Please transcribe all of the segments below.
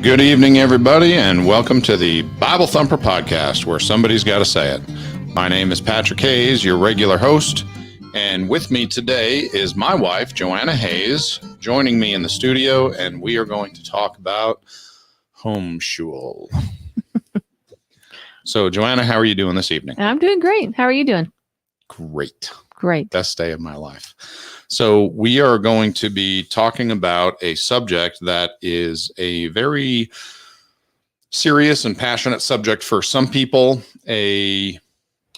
Good evening, everybody, and welcome to the Bible Thumper Podcast, where somebody's got to say it. My name is Patrick Hayes, your regular host, and with me today is my wife, JoAnna Hayes, joining me in the studio, and we are going to talk about homeschool. So, JoAnna, how are you doing this evening? I'm doing great. How are you doing? Great. Great. Best day of my life. So we are going to be talking about a subject that is a very serious and passionate subject for some people, a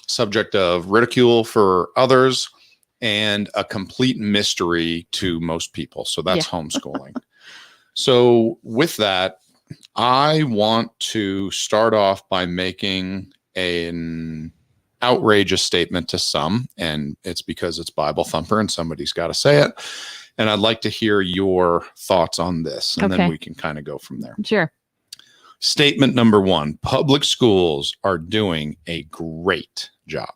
subject of ridicule for others, and a complete mystery to most people. So that's homeschooling. So with that, I want to start off by making an outrageous statement to some, and it's because it's Bible Thumper and somebody's got to say it. And I'd like to hear your thoughts on this, and then we can kind of go from there. Sure. Statement number one: public schools are doing a great job.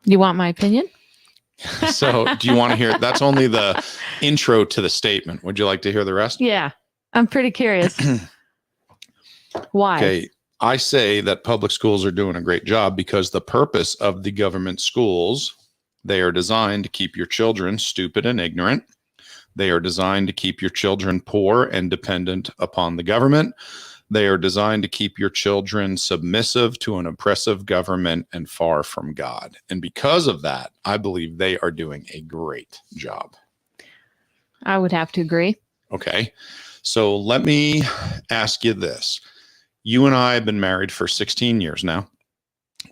You want my opinion? So do you want to hear? That's only the intro to the statement. Would you like to hear the rest? Yeah, I'm pretty curious. Why? Okay. I say that public schools are doing a great job because the purpose of the government schools, they are designed to keep your children stupid and ignorant. They are designed to keep your children poor and dependent upon the government. They are designed to keep your children submissive to an oppressive government and far from God. And because of that, I believe they are doing a great job. I would have to agree. Okay. So let me ask you this. You and I have been married for 16 years now.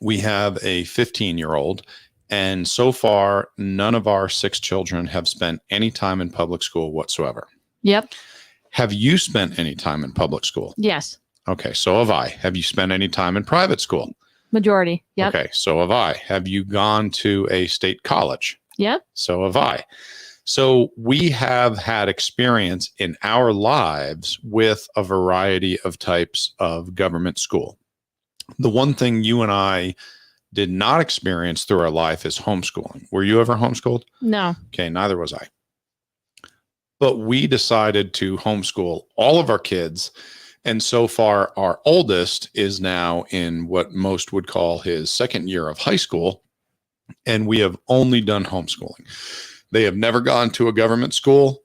We have a 15-year-old, and so far, none of our 6 children have spent any time in public school whatsoever. Yep. Have you spent any time in public school? Yes. Okay, so have I. Have you spent any time in private school? Majority. Yep. Okay, so have I. Have you gone to a state college? Yep. So have I. So we have had experience in our lives with a variety of types of government school. The one thing you and I did not experience through our life is homeschooling. Were you ever homeschooled? No. Okay, neither was I. But we decided to homeschool all of our kids. And so far, our oldest is now in what most would call his second year of high school. And we have only done homeschooling. They have never gone to a government school.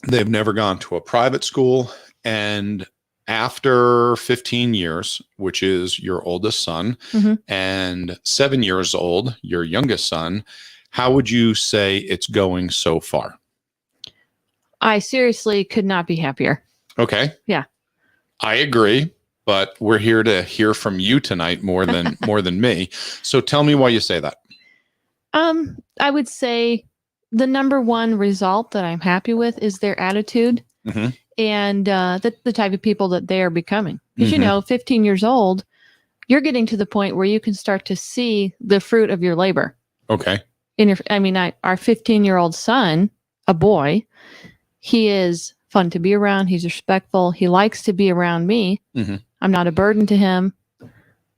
They've never gone to a private school. And after 15 years, which is your oldest son, and 7 years old, your youngest son, how would you say it's going so far? I seriously could not be happier. Okay. Yeah. I agree, but we're here to hear from you tonight more than me. So tell me why you say that. I would say the number one result that I'm happy with is their attitude and the type of people that they are becoming. Because, 15 years old, you're getting to the point where you can start to see the fruit of your labor. Okay. Our 15-year-old son, a boy, he is fun to be around. He's respectful. He likes to be around me. I'm not a burden to him.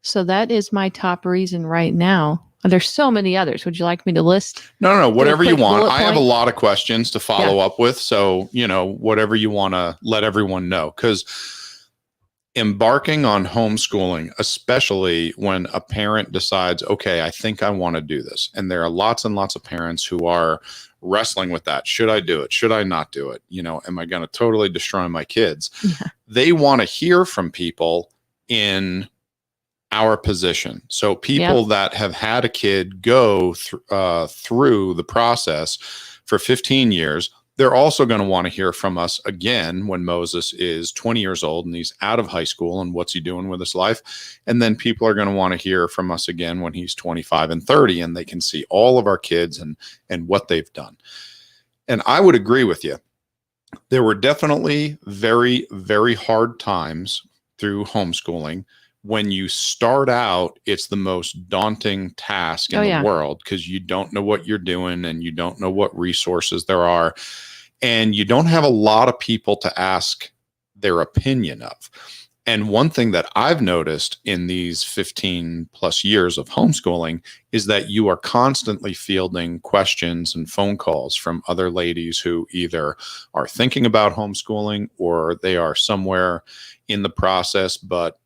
So that is my top reason right now. There's so many others. Would you like me to list? No, whatever you want. I have a lot of questions to follow up with. So, whatever you want to let everyone know. Because embarking on homeschooling, especially when a parent decides, okay, I think I want to do this. And there are lots and lots of parents who are wrestling with that. Should I do it? Should I not do it? Am I going to totally destroy my kids? Yeah. They want to hear from people in our position. So people that have had a kid go through the process for 15 years, they're also going to want to hear from us again when Moses is 20 years old and he's out of high school and what's he doing with his life. And then people are going to want to hear from us again when he's 25 and 30 and they can see all of our kids and what they've done. And I would agree with you. There were definitely very, very hard times through homeschooling. When you start out, it's the most daunting task in the world because you don't know what you're doing and you don't know what resources there are. And you don't have a lot of people to ask their opinion of. And one thing that I've noticed in these 15 plus years of homeschooling is that you are constantly fielding questions and phone calls from other ladies who either are thinking about homeschooling or they are somewhere in the process, but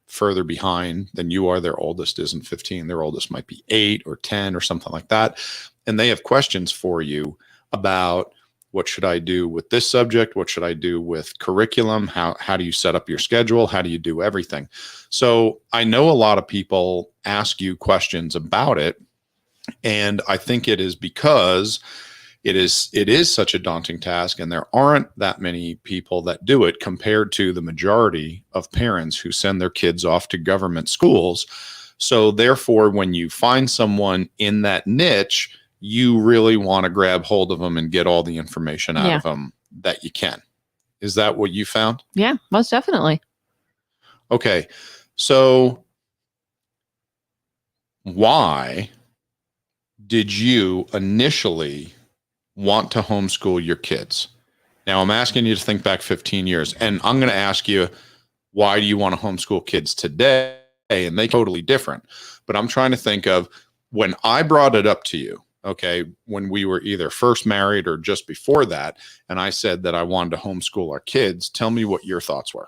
further behind than you are. Their oldest isn't 15. Their oldest might be 8 or 10 or something like that. And they have questions for you about, what should I do with this subject? What should I do with curriculum? How do you set up your schedule? How do you do everything? So I know a lot of people ask you questions about it. And I think it is because it is such a daunting task, and there aren't that many people that do it compared to the majority of parents who send their kids off to government schools. So therefore, when you find someone in that niche, you really want to grab hold of them and get all the information out of them that you can. Is that what you found? Yeah, most definitely. Okay. So why did you initially want to homeschool your kids? Now I'm asking you to think back 15 years, and I'm going to ask you, why do you want to homeschool kids today? And they're totally different. But I'm trying to think of when I brought it up to you, okay, when we were either first married or just before that, and I said that I wanted to homeschool our kids. Tell me what your thoughts were.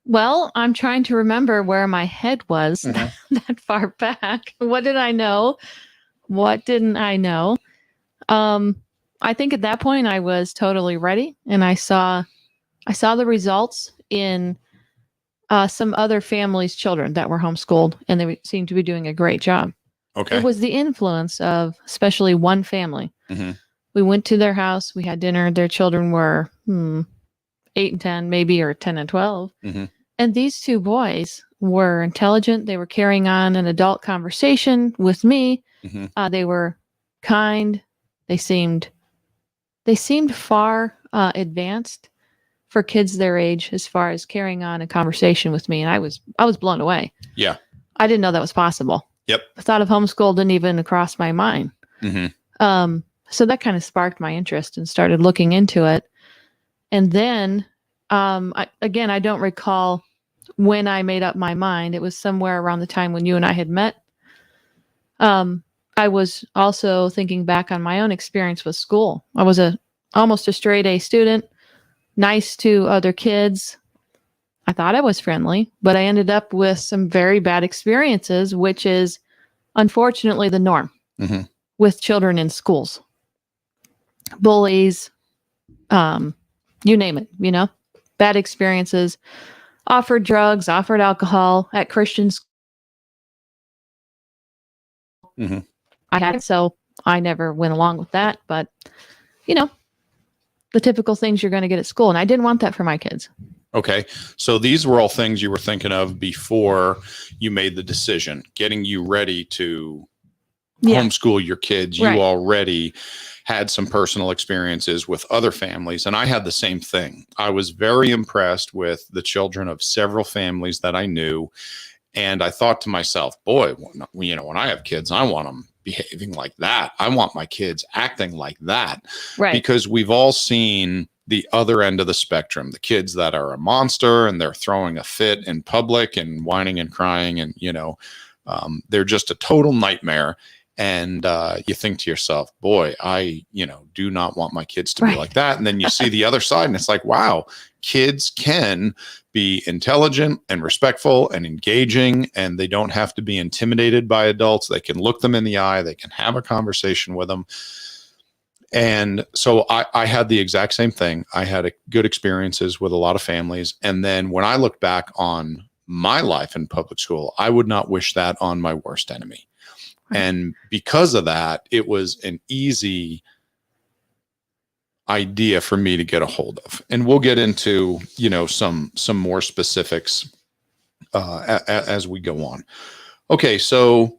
Well, I'm trying to remember where my head was that far back. What did I know? What didn't I know? I think at that point I was totally ready, and I saw the results in some other families' children that were homeschooled, and they seemed to be doing a great job. Okay. It was the influence of especially one family. We went to their house. We had dinner. Their children were 8 and 10, maybe, or 10 and 12. And these two boys were intelligent. They were carrying on an adult conversation with me. They were kind. They seemed far advanced for kids their age as far as carrying on a conversation with me. And I was blown away. Yeah. I didn't know that was possible. Yep. The thought of homeschool didn't even cross my mind. So that kind of sparked my interest and started looking into it. And then, I don't recall when I made up my mind. It was somewhere around the time when you and I had met. I was also thinking back on my own experience with school. I was almost a straight A student, nice to other kids. I thought I was friendly, but I ended up with some very bad experiences, which is unfortunately the norm with children in schools. Bullies, you name it, bad experiences, offered drugs, offered alcohol at Christian schools. I had it, so I never went along with that, but the typical things you're going to get at school, and I didn't want that for my kids. Okay. So these were all things you were thinking of before you made the decision, getting you ready to homeschool your kids. You already had some personal experiences with other families, and I had the same thing. I was very impressed with the children of several families that I knew, and I thought to myself, boy, when I have kids, I want them behaving like that. I want my kids acting like that. Right. Because we've all seen the other end of the spectrum, the kids that are a monster and they're throwing a fit in public and whining and crying, and they're just a total nightmare. And you think to yourself, boy, I do not want my kids to be like that. And then you see the other side, and it's like, wow, kids can be intelligent and respectful and engaging, and they don't have to be intimidated by adults. They can look them in the eye. They can have a conversation with them. And so I had the exact same thing. I had good experiences with a lot of families. And then when I look back on my life in public school, I would not wish that on my worst enemy. And because of that, it was an easy idea for me to get a hold of. And we'll get into, some more specifics as we go on. Okay, so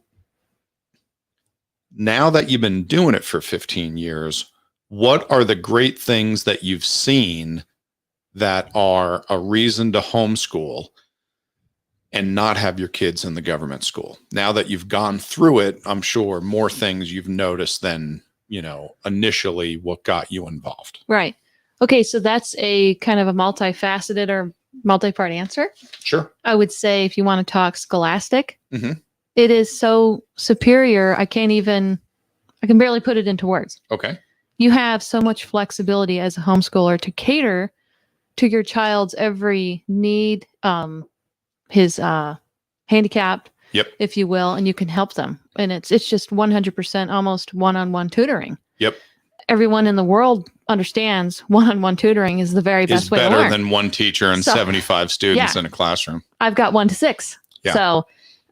now that you've been doing it for 15 years, what are the great things that you've seen that are a reason to homeschool and not have your kids in the government school? Now that you've gone through it, I'm sure more things you've noticed than, initially what got you involved. Right. Okay. So that's a kind of a multifaceted or multi-part answer. Sure. I would say if you want to talk scholastic, Mhm. it is so superior. I can barely put it into words. Okay. You have so much flexibility as a homeschooler to cater to your child's every need, his handicap, Yep. if you will, and you can help them. And it's just 100% almost one-on-one tutoring. Yep. Everyone in the world understands one-on-one tutoring is the very best way to learn. Better than one teacher and 75 students in a classroom. I've got 1 to 6. Yeah. So,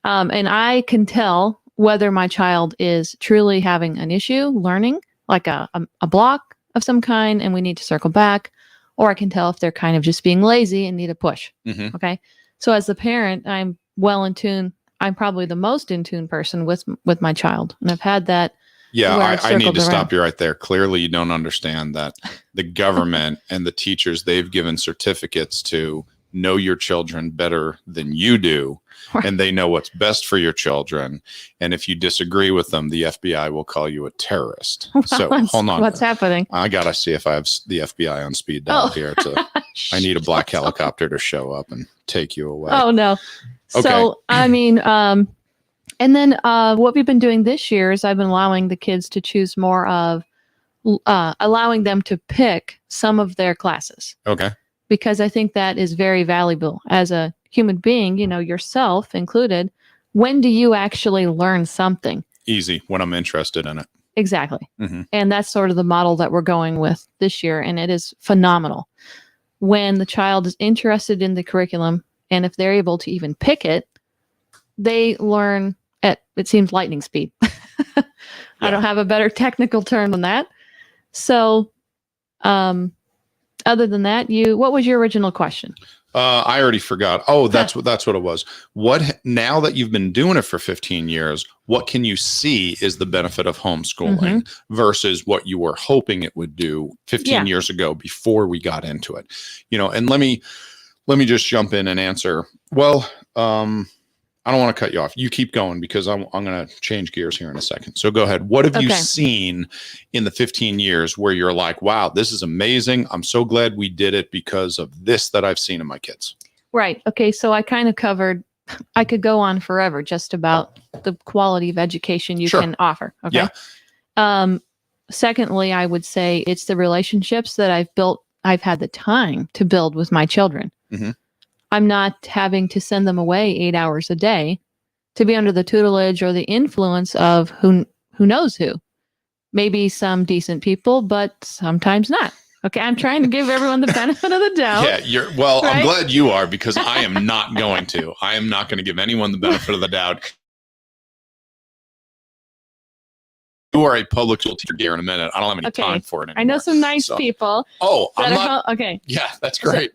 and I can tell whether my child is truly having an issue learning, like a block of some kind, and we need to circle back, or I can tell if they're kind of just being lazy and need a push. Mm-hmm. Okay. So as the parent, I'm well in tune. I'm probably the most in tune person with my child. And I've had that. Yeah, I need to stop you right there. Clearly, you don't understand that the government and the teachers, they've given certificates to know your children better than you do. Right. And they know what's best for your children. And if you disagree with them, the FBI will call you a terrorist. So hold on. What's happening? I got to see if I have the FBI on speed dial here. I need a black helicopter to show up and take you away. Oh, no. Okay. So, I mean, and then what we've been doing this year is I've been allowing the kids to choose more of, allowing them to pick some of their classes. Okay. Because I think that is very valuable as a human being, yourself included. When do you actually learn something? Easy, when I'm interested in it. Exactly. Mm-hmm. And that's sort of the model that we're going with this year. And it is phenomenal. When the child is interested in the curriculum, and if they're able to even pick it, they learn at, it seems, lightning speed. I don't have a better technical term than that. So, other than that, what was your original question? I already forgot. Oh, that's what it was. Now that you've been doing it for 15 years, what can you see is the benefit of homeschooling versus what you were hoping it would do 15 years ago before we got into it? And let me just jump in and answer. Well, I don't want to cut you off. You keep going because I'm going to change gears here in a second. So go ahead. What have you seen in the 15 years where you're like, wow, this is amazing. I'm so glad we did it because of this that I've seen in my kids. Right. Okay. So I kind of covered, I could go on forever just about the quality of education you can offer. Okay. Yeah. Secondly, I would say it's the relationships that I've built. I've had the time to build with my children. Mm-hmm. I'm not having to send them away 8 hours a day to be under the tutelage or the influence of who knows who. Maybe some decent people, but sometimes not. Okay, I'm trying to give everyone the benefit of the doubt. Yeah, right? I'm glad you are, because I am not going to. I am not going to give anyone the benefit of the doubt. You are a public school teacher here in a minute. I don't have any time for it anymore. I know some nice people. Oh, I'm not. Okay. Yeah, that's great.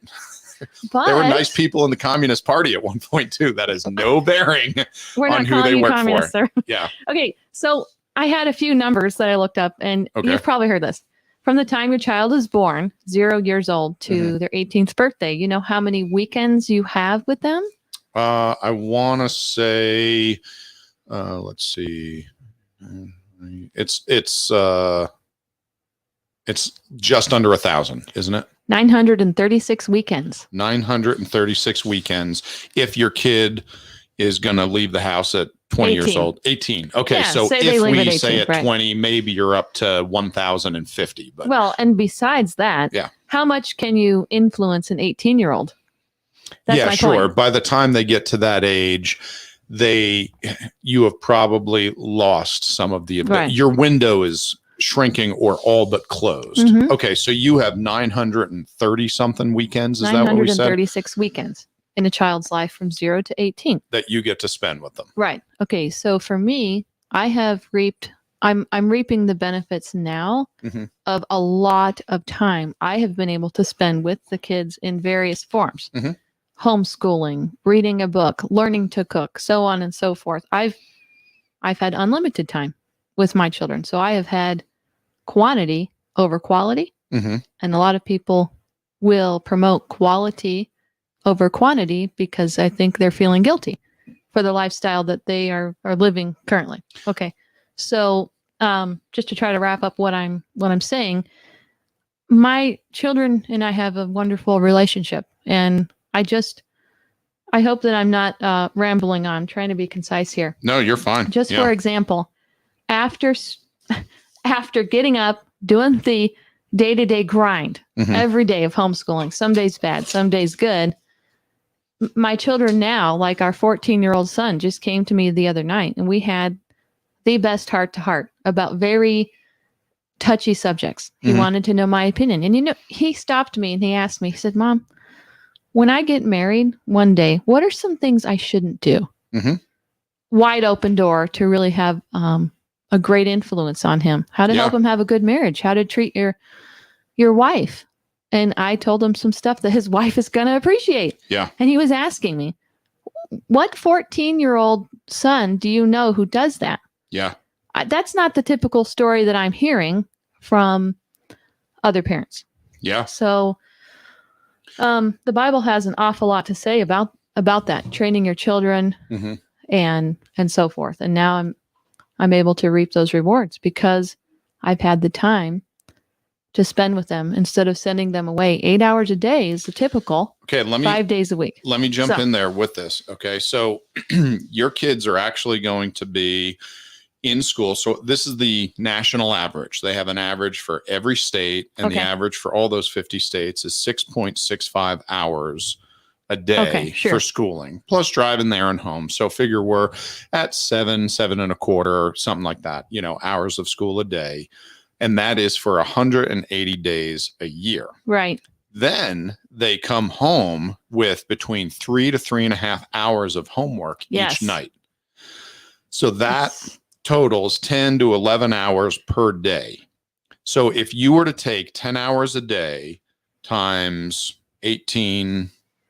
But there were nice people in the Communist Party at one point too. That has no bearing on who they work for. Sir. Yeah. Okay, so I had a few numbers that I looked up, and you've probably heard this. From the time your child is born, 0 years old, to their 18th birthday, you know how many weekends you have with them? I want to say, let's see, it's just under 1,000, isn't it? 936 weekends. 936 weekends. If your kid is going to leave the house at 20 years old. 18. Okay. Yeah, so if we say at 20, maybe you're up to 1,050. But well, and besides that, how much can you influence an 18-year-old? Yeah, sure. By the time they get to that age, you have probably lost some of the your window is shrinking or all but closed. Okay, so you have 930 something weekends. Is that what we said? 936 weekends in a child's life from 0 to 18 that you get to spend with them. Right. Okay. So for me, I have reaped. I'm reaping the benefits now of a lot of time I have been able to spend with the kids in various forms. Homeschooling, reading a book, learning to cook, so on and so forth. I've had unlimited time with my children. So I have had quantity over quality. And a lot of people will promote quality over quantity because I think they're feeling guilty for the lifestyle that they are living currently. Okay. So just to try to wrap up what I'm saying, my children and I have a wonderful relationship, and I hope that I'm not rambling on. I'm trying to be concise here. No, you're fine. Just for example, after getting up, doing the day-to-day grind every day of homeschooling, some days bad, some days good. My children now, like our 14-year-old son, just came to me the other night, and we had the best heart-to-heart about very touchy subjects. He wanted to know my opinion. And, he stopped me and he asked me, he said, Mom, when I get married one day, what are some things I shouldn't do? Wide open door to really have a great influence on him. How to help him have a good marriage. How to treat your wife. And I told him some stuff that his wife is going to appreciate. Yeah. And he was asking me, what 14-year-old son do you know who does that? Yeah. That's not the typical story that I'm hearing from other parents. Yeah. So the Bible has an awful lot to say about that, training your children and so forth. And now I'm able to reap those rewards because I've had the time to spend with them instead of sending them away. 8 hours a day is the typical. Okay, 5 days a week. Let me jump in there with this. Okay, so your kids are actually going to be in school. So this is the national average. They have an average for every state, and the average for all those 50 states is 6.65 hours a day for schooling, plus driving there and home. So figure we're at 7 and a quarter, something like that, hours of school a day. And that is for 180 days a year. Right. Then they come home with between 3 to 3.5 hours of homework each night. So that totals 10 to 11 hours per day. So if you were to take 10 hours a day times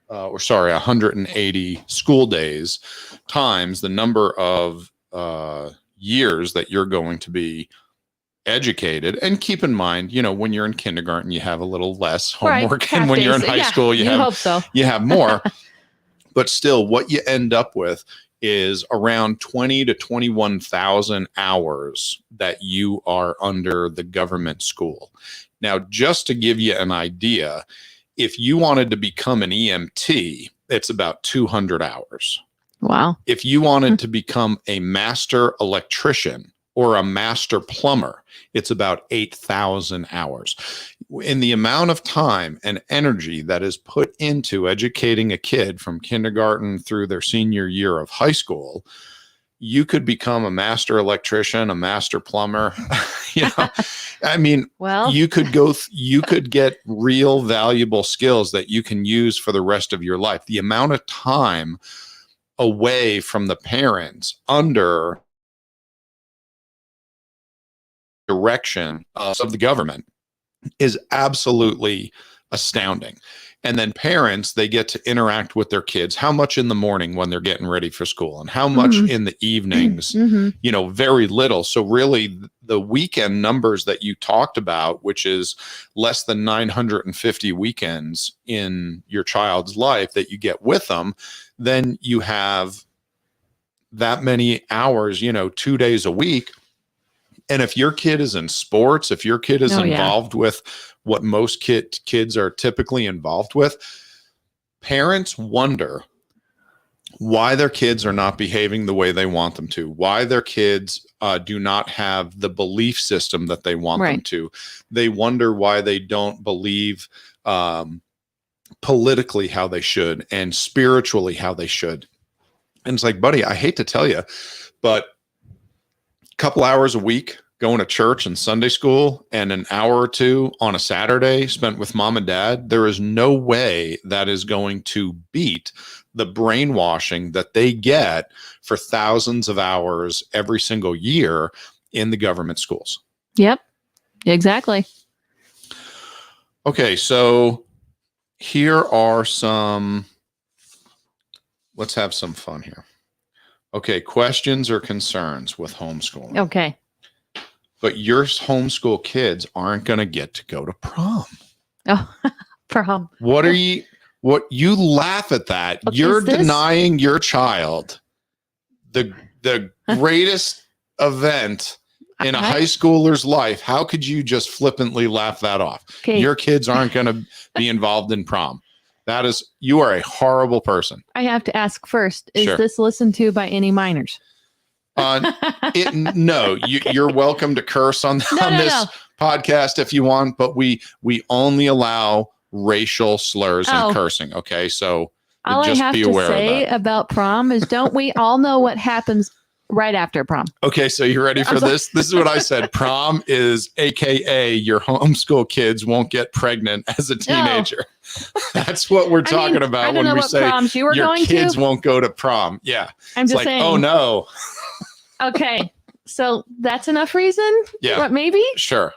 180 school days times the number of years that you're going to be educated, and keep in mind, when you're in kindergarten, you have a little less homework, and when you're in high school, you have more. But still, what you end up with is around 20 to 21,000 hours that you are under the government school. Now, just to give you an idea, if you wanted to become an EMT, it's about 200 hours. Wow. If you wanted to become a master electrician or a master plumber, it's about 8,000 hours. In the amount of time and energy that is put into educating a kid from kindergarten through their senior year of high school, you could become a master electrician, a master plumber. I mean, you could get real valuable skills that you can use for the rest of your life. The amount of time away from the parents under direction of the government is absolutely astounding. And then parents, they get to interact with their kids, how much in the morning when they're getting ready for school, and how much in the evenings, very little. So really the weekend numbers that you talked about, which is less than 950 weekends in your child's life that you get with them, then you have that many hours, 2 days a week. And if your kid is in sports, if your kid is involved with what most kids are typically involved with, parents wonder why their kids are not behaving the way they want them to, why their kids do not have the belief system that they want them to. They wonder why they don't believe politically how they should and spiritually how they should. And it's like, buddy, I hate to tell you, but couple hours a week going to church and Sunday school and an hour or two on a Saturday spent with mom and dad, there is no way that is going to beat the brainwashing that they get for thousands of hours every single year in the government schools. Yep, exactly. Okay, so here are let's have some fun here. Okay, questions or concerns with homeschooling? Okay. But your homeschool kids aren't going to get to go to prom. Oh, prom. What you laugh at that. Okay, you're denying your child the greatest event in a high schooler's life. How could you just flippantly laugh that off? Okay. Your kids aren't going to be involved in prom. You are a horrible person. I have to ask first, is Sure. this listened to by any minors? No, you're welcome to curse on this podcast if you want, but we only allow racial slurs and cursing. Okay, so all just I have be to aware say of that. about prom is, don't we all know what happens right after prom? Okay, so you ready for this? This is what I said. Prom is AKA your homeschool kids won't get pregnant as a teenager. That's what we're talking about when we say your kids won't go to prom. Yeah. I'm just saying. Oh no. Okay. So that's enough reason? Yeah. What, maybe? Sure.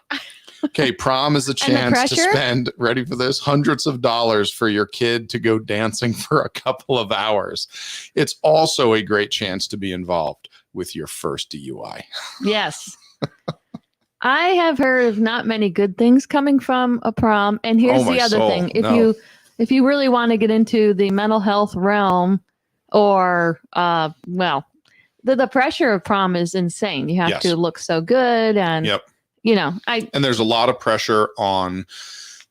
Okay, prom is a chance to spend, ready for this, hundreds of dollars for your kid to go dancing for a couple of hours. It's also a great chance to be involved with your first DUI. Yes. I have heard of not many good things coming from a prom. And here's the other thing. If you really want to get into the mental health realm, or the pressure of prom is insane. You have to look so good, and and there's a lot of pressure on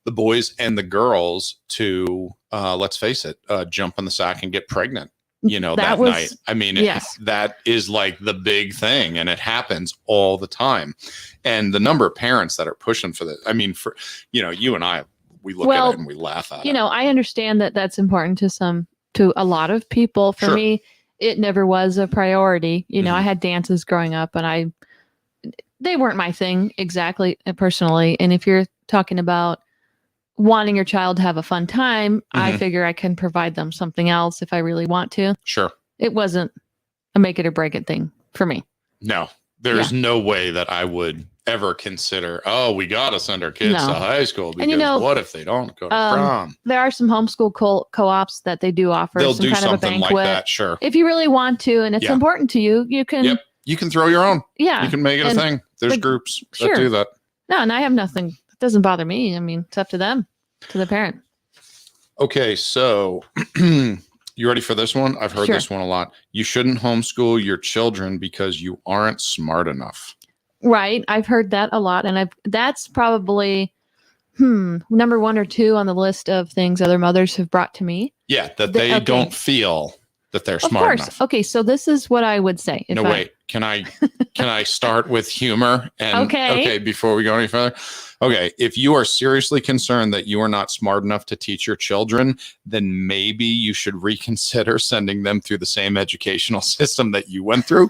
the boys and the girls to let's face it, jump in the sack and get pregnant. That night. I mean, that is like the big thing, and it happens all the time. And the number of parents that are pushing for this. I mean, for you and I, we look at it and we laugh at it. I understand that that's important to a lot of people. For me, it never was a priority. I had dances growing up, and they weren't my thing exactly personally. And if you're talking about wanting your child to have a fun time, I figure I can provide them something else if I really want to. Sure. It wasn't a make it or break it thing for me. No, there's no way that I would ever consider, we got to send our kids to high school, because what if they don't go to prom? There are some homeschool co-ops that they do offer. They'll some do kind something of a banquet. like that, sure. If you really want to, and it's important to you, you can. Yep. You can throw your own. Yeah. You can make it a thing. There's groups that do that. No, and I have nothing. It doesn't bother me. I mean, it's up to them, to the parent. Okay, so you ready for this one? I've heard this one a lot. You shouldn't homeschool your children because you aren't smart enough. Right. I've heard that a lot. And that's probably number 1 or 2 on the list of things other mothers have brought to me. Yeah, that they don't feel that they're smart enough. Okay, so this is what I would say. Wait. Can I start with humor? And okay, before we go any further. Okay, if you are seriously concerned that you are not smart enough to teach your children, then maybe you should reconsider sending them through the same educational system that you went through.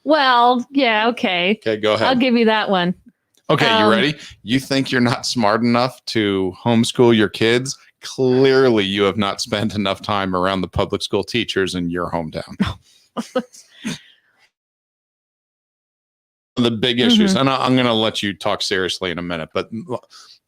Well, yeah, okay. Okay, go ahead. I'll give you that one. Okay, you ready? You think you're not smart enough to homeschool your kids? Clearly, you have not spent enough time around the public school teachers in your hometown. The big issues, and I'm going to let you talk seriously in a minute, but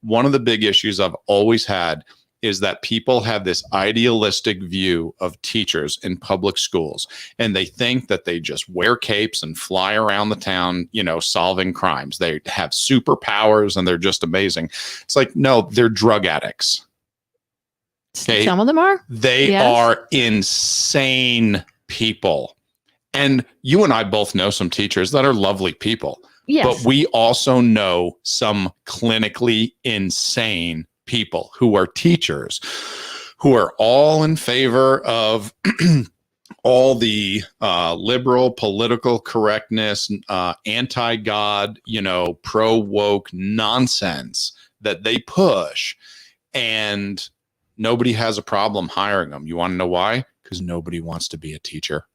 one of the big issues I've always had is that people have this idealistic view of teachers in public schools, and they think that they just wear capes and fly around the town, solving crimes. They have superpowers and they're just amazing. It's like, no, they're drug addicts. Okay? Some of them are. They are insane people. And you and I both know some teachers that are lovely people. Yes. But we also know some clinically insane people who are teachers, who are all in favor of all the liberal political correctness, anti-God, pro-woke nonsense that they push. And nobody has a problem hiring them. You want to know why? Because nobody wants to be a teacher.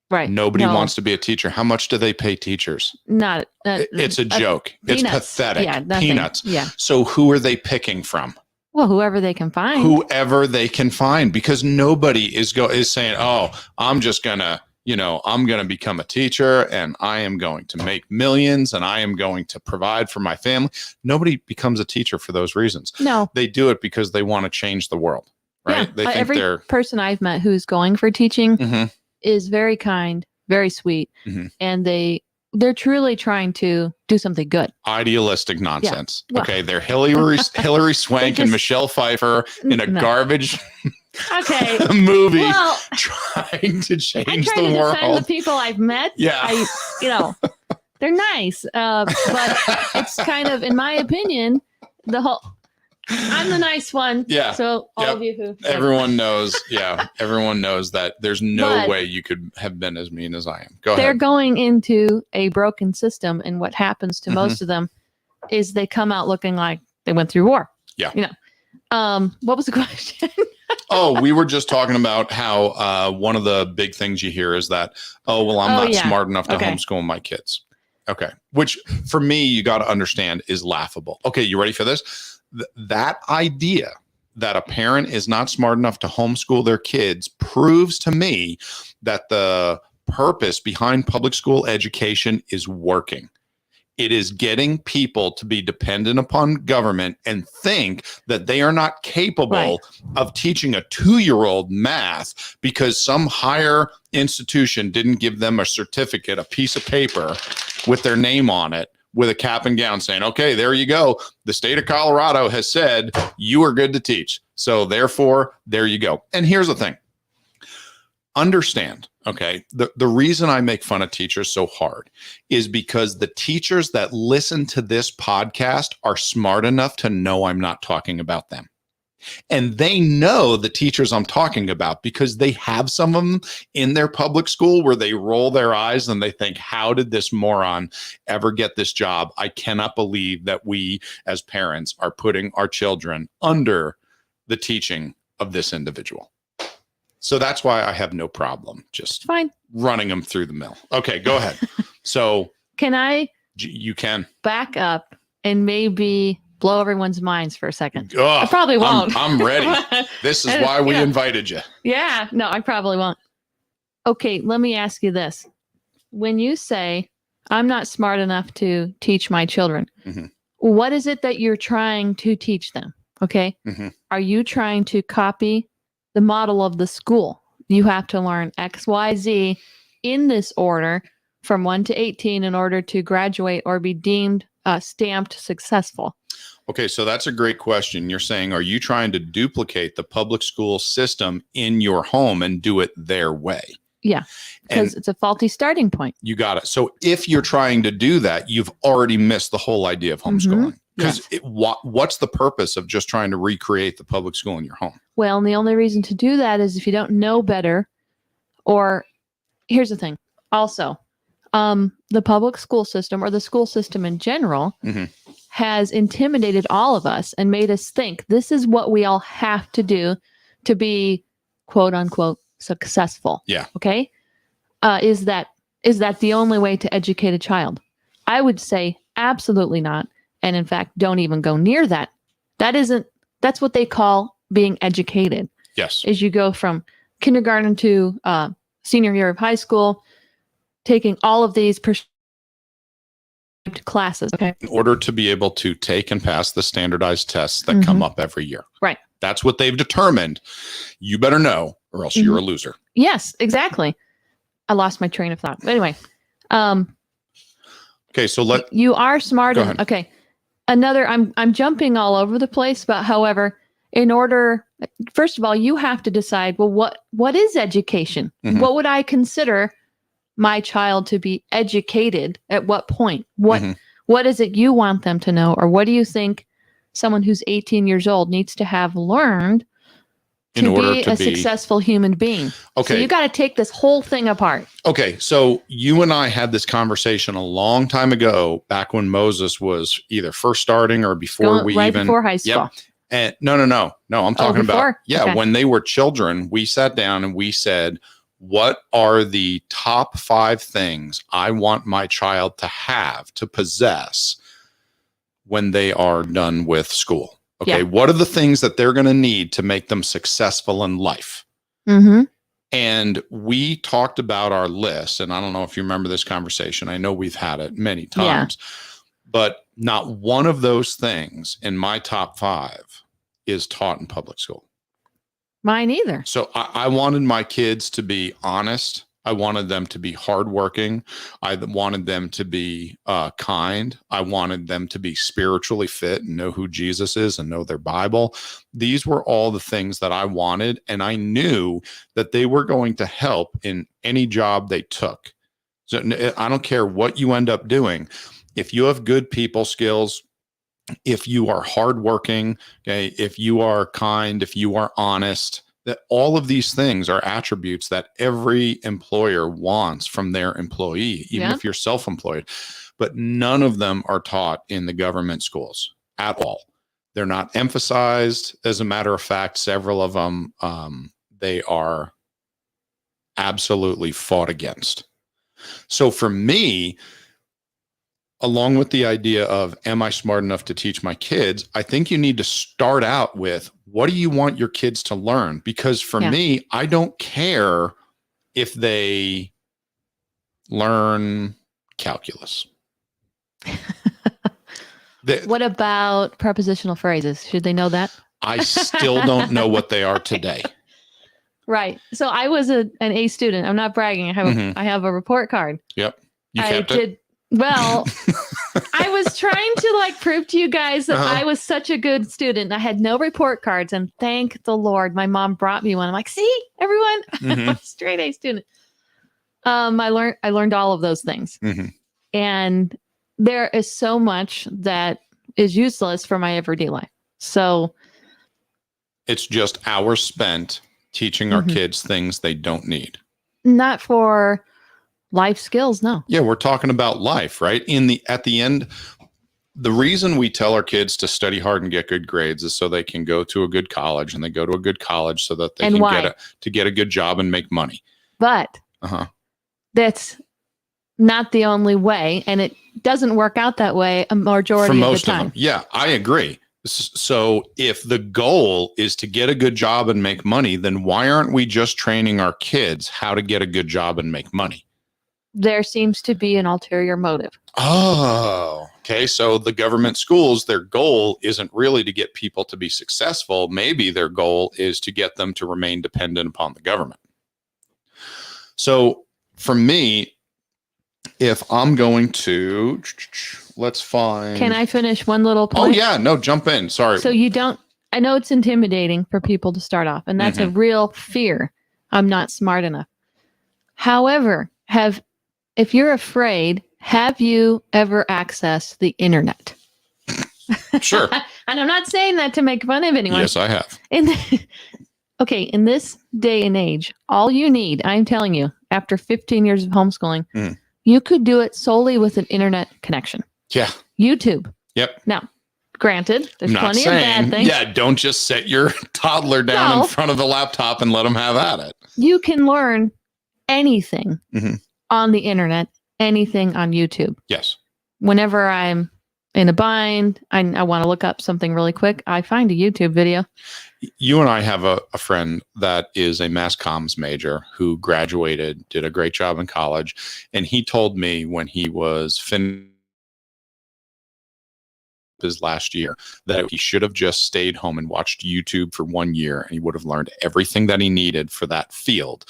Right. Nobody wants to be a teacher. How much do they pay teachers? It's a joke. It's pathetic. Yeah, peanuts. Yeah. So who are they picking from? Well, whoever they can find. Whoever they can find, because nobody is saying, I'm just gonna, I'm gonna become a teacher and I am going to make millions and I am going to provide for my family. Nobody becomes a teacher for those reasons. No. They do it because they want to change the world. Right. Yeah. They think every person I've met who's going for teaching is very kind, very sweet, and they're truly trying to do something good. Idealistic nonsense. Yeah. Well, okay, they're Hillary Swank and Michelle Pfeiffer in a garbage movie trying to change the world. Defend the people I've met. Yeah, they're nice, but it's kind of, in my opinion, the whole I'm the nice one. Yeah. So all of you who everyone knows, everyone knows that there's no way you could have been as mean as I am. Go ahead. They're going into a broken system, and what happens to most of them is they come out looking like they went through war. Yeah. What was the question? Oh, we were just talking about how one of the big things you hear is that, I'm not smart enough to homeschool my kids. Okay. Which for me, you got to understand is laughable. Okay. You ready for this? That idea that a parent is not smart enough to homeschool their kids proves to me that the purpose behind public school education is working. It is getting people to be dependent upon government and think that they are not capable of teaching a 2-year-old math because some higher institution didn't give them a certificate, a piece of paper with their name on it, with a cap and gown saying, okay, there you go. The state of Colorado has said you are good to teach. So therefore, there you go. And here's the thing. Understand, okay, the reason I make fun of teachers so hard is because the teachers that listen to this podcast are smart enough to know I'm not talking about them. And they know the teachers I'm talking about because they have some of them in their public school where they roll their eyes and they think, how did this moron ever get this job? I cannot believe that we as parents are putting our children under the teaching of this individual. So that's why I have no problem just running them through the mill. Okay, go ahead. So can I? You can back up and maybe blow everyone's minds for a second. I probably won't. I'm ready. This is why we invited you. Yeah, no, I probably won't. Okay, let me ask you this. When you say, I'm not smart enough to teach my children, what is it that you're trying to teach them? Okay. Are you trying to copy the model of the school? You have to learn X, Y, Z in this order from 1 to 18 in order to graduate or be deemed stamped successful. Okay, so that's a great question. You're saying, are you trying to duplicate the public school system in your home and do it their way? Yeah, because it's a faulty starting point. You got it. So if you're trying to do that, you've already missed the whole idea of homeschooling. Because what's the purpose of just trying to recreate the public school in your home? Well, and the only reason to do that is if you don't know better, or here's the thing. Also, the public school system or the school system in general has intimidated all of us and made us think this is what we all have to do to be quote unquote successful. Yeah. Okay. Is that the only way to educate a child? I would say absolutely not. And in fact, don't even go near that. That's what they call being educated. Yes. Is you go from kindergarten to senior year of high school, taking all of these classes. Okay. In order to be able to take and pass the standardized tests that come up every year. Right. That's what they've determined. You better know or else you're a loser. Yes, exactly. I lost my train of thought. But anyway. Okay. So you are smart. Okay. Another, I'm jumping all over the place, but however, first of all, you have to decide, well, what is education? What would I consider my child to be educated at what point? What is it you want them to know? Or what do you think someone who's 18 years old needs to have learned to be a successful human being? Okay. So you got to take this whole thing apart. Okay. So you and I had this conversation a long time ago, back when Moses was either first starting or before before high school. Yep. And no, I'm talking about, when they were children, we sat down and we said, what are the top 5 things I want my child to have, to possess when they are done with school? Okay. What are the things that they're going to need to make them successful in life? And we talked about our list, and I don't know if you remember this conversation. I know we've had it many times, but not one of those things in my top 5 is taught in public school. Mine either. So I wanted my kids to be honest. I wanted them to be hardworking. I wanted them to be kind. I wanted them to be spiritually fit and know who Jesus is and know their Bible. These were all the things that I wanted. And I knew that they were going to help in any job they took. So I don't care what you end up doing. If you have good people skills, if you are hardworking, okay, if you are kind, if you are honest, that all of these things are attributes that every employer wants from their employee, even if you're self-employed. But none of them are taught in the government schools at all. They're not emphasized. As a matter of fact, several of them, they are absolutely fought against. So for me, along with the idea of, am I smart enough to teach my kids? I think you need to start out with, what do you want your kids to learn? Because for me, I don't care if they learn calculus. What about prepositional phrases? Should they know that? I still don't know what they are today. Right. So I was an A student. I'm not bragging. I have a report card. Yep. You kept it? Well, I was trying to prove to you guys that I was such a good student. I had no report cards, and thank the Lord, my mom brought me one. I'm like, see, everyone, I'm a straight A student. I learned all of those things, and there is so much that is useless for my everyday life. So it's just hours spent teaching our kids things they don't need. Not for life skills, no. Yeah, we're talking about life, right? At the end, the reason we tell our kids to study hard and get good grades is so they can go to a good college, and they go to a good college so that they can get a good job and make money. But that's not the only way, and it doesn't work out that way a majority for most of the time. Of them. Yeah, I agree. So if the goal is to get a good job and make money, then why aren't we just training our kids how to get a good job and make money? There seems to be an ulterior motive. Oh, okay. So the government schools, their goal isn't really to get people to be successful. Maybe their goal is to get them to remain dependent upon the government. So for me, if I'm going to, let's find. Can I finish one little point? Oh, yeah. No, jump in. Sorry. So I know it's intimidating for people to start off, and that's a real fear. I'm not smart enough. However, if you're afraid, have you ever accessed the internet? Sure. And I'm not saying that to make fun of anyone. Yes, I have. Okay, in this day and age, all you need, I'm telling you, after 15 years of homeschooling, you could do it solely with an internet connection. Yeah. YouTube. Yep. Now, granted, there's plenty of bad things. Yeah, don't just set your toddler down in front of the laptop and let them have at it. You can learn anything on the internet, anything on YouTube. Yes. Whenever I'm in a bind, I want to look up something really quick, I find a YouTube video. You and I have a friend that is a mass comms major who graduated, did a great job in college. And he told me when he was finished his last year that he should have just stayed home and watched YouTube for 1 year, and he would have learned everything that he needed for that field.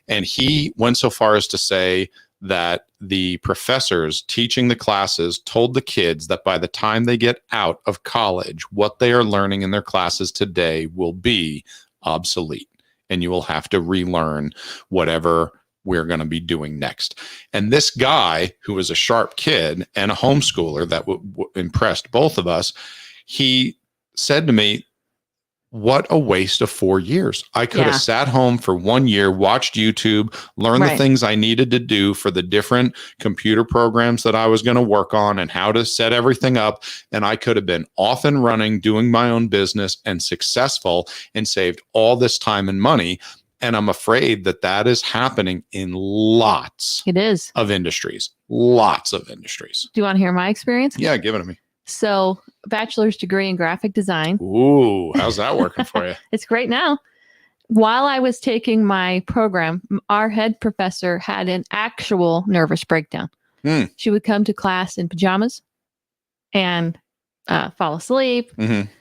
And he went so far as to say that the professors teaching the classes told the kids that by the time they get out of college, what they are learning in their classes today will be obsolete, and you will have to relearn whatever we're going to be doing next. And this guy, who was a sharp kid and a homeschooler that impressed both of us, he said to me, what a waste of 4 years. I could have sat home for 1 year, watched YouTube, learned the things I needed to do for the different computer programs that I was going to work on and how to set everything up. And I could have been off and running, doing my own business and successful, and saved all this time and money. And I'm afraid that that is happening in lots of industries. Lots of industries. Do you want to hear my experience? Yeah, give it to me. So, bachelor's degree in graphic design. Ooh, how's that working for you? It's great now. While I was taking my program, our head professor had an actual nervous breakdown. She would come to class in pajamas and fall asleep,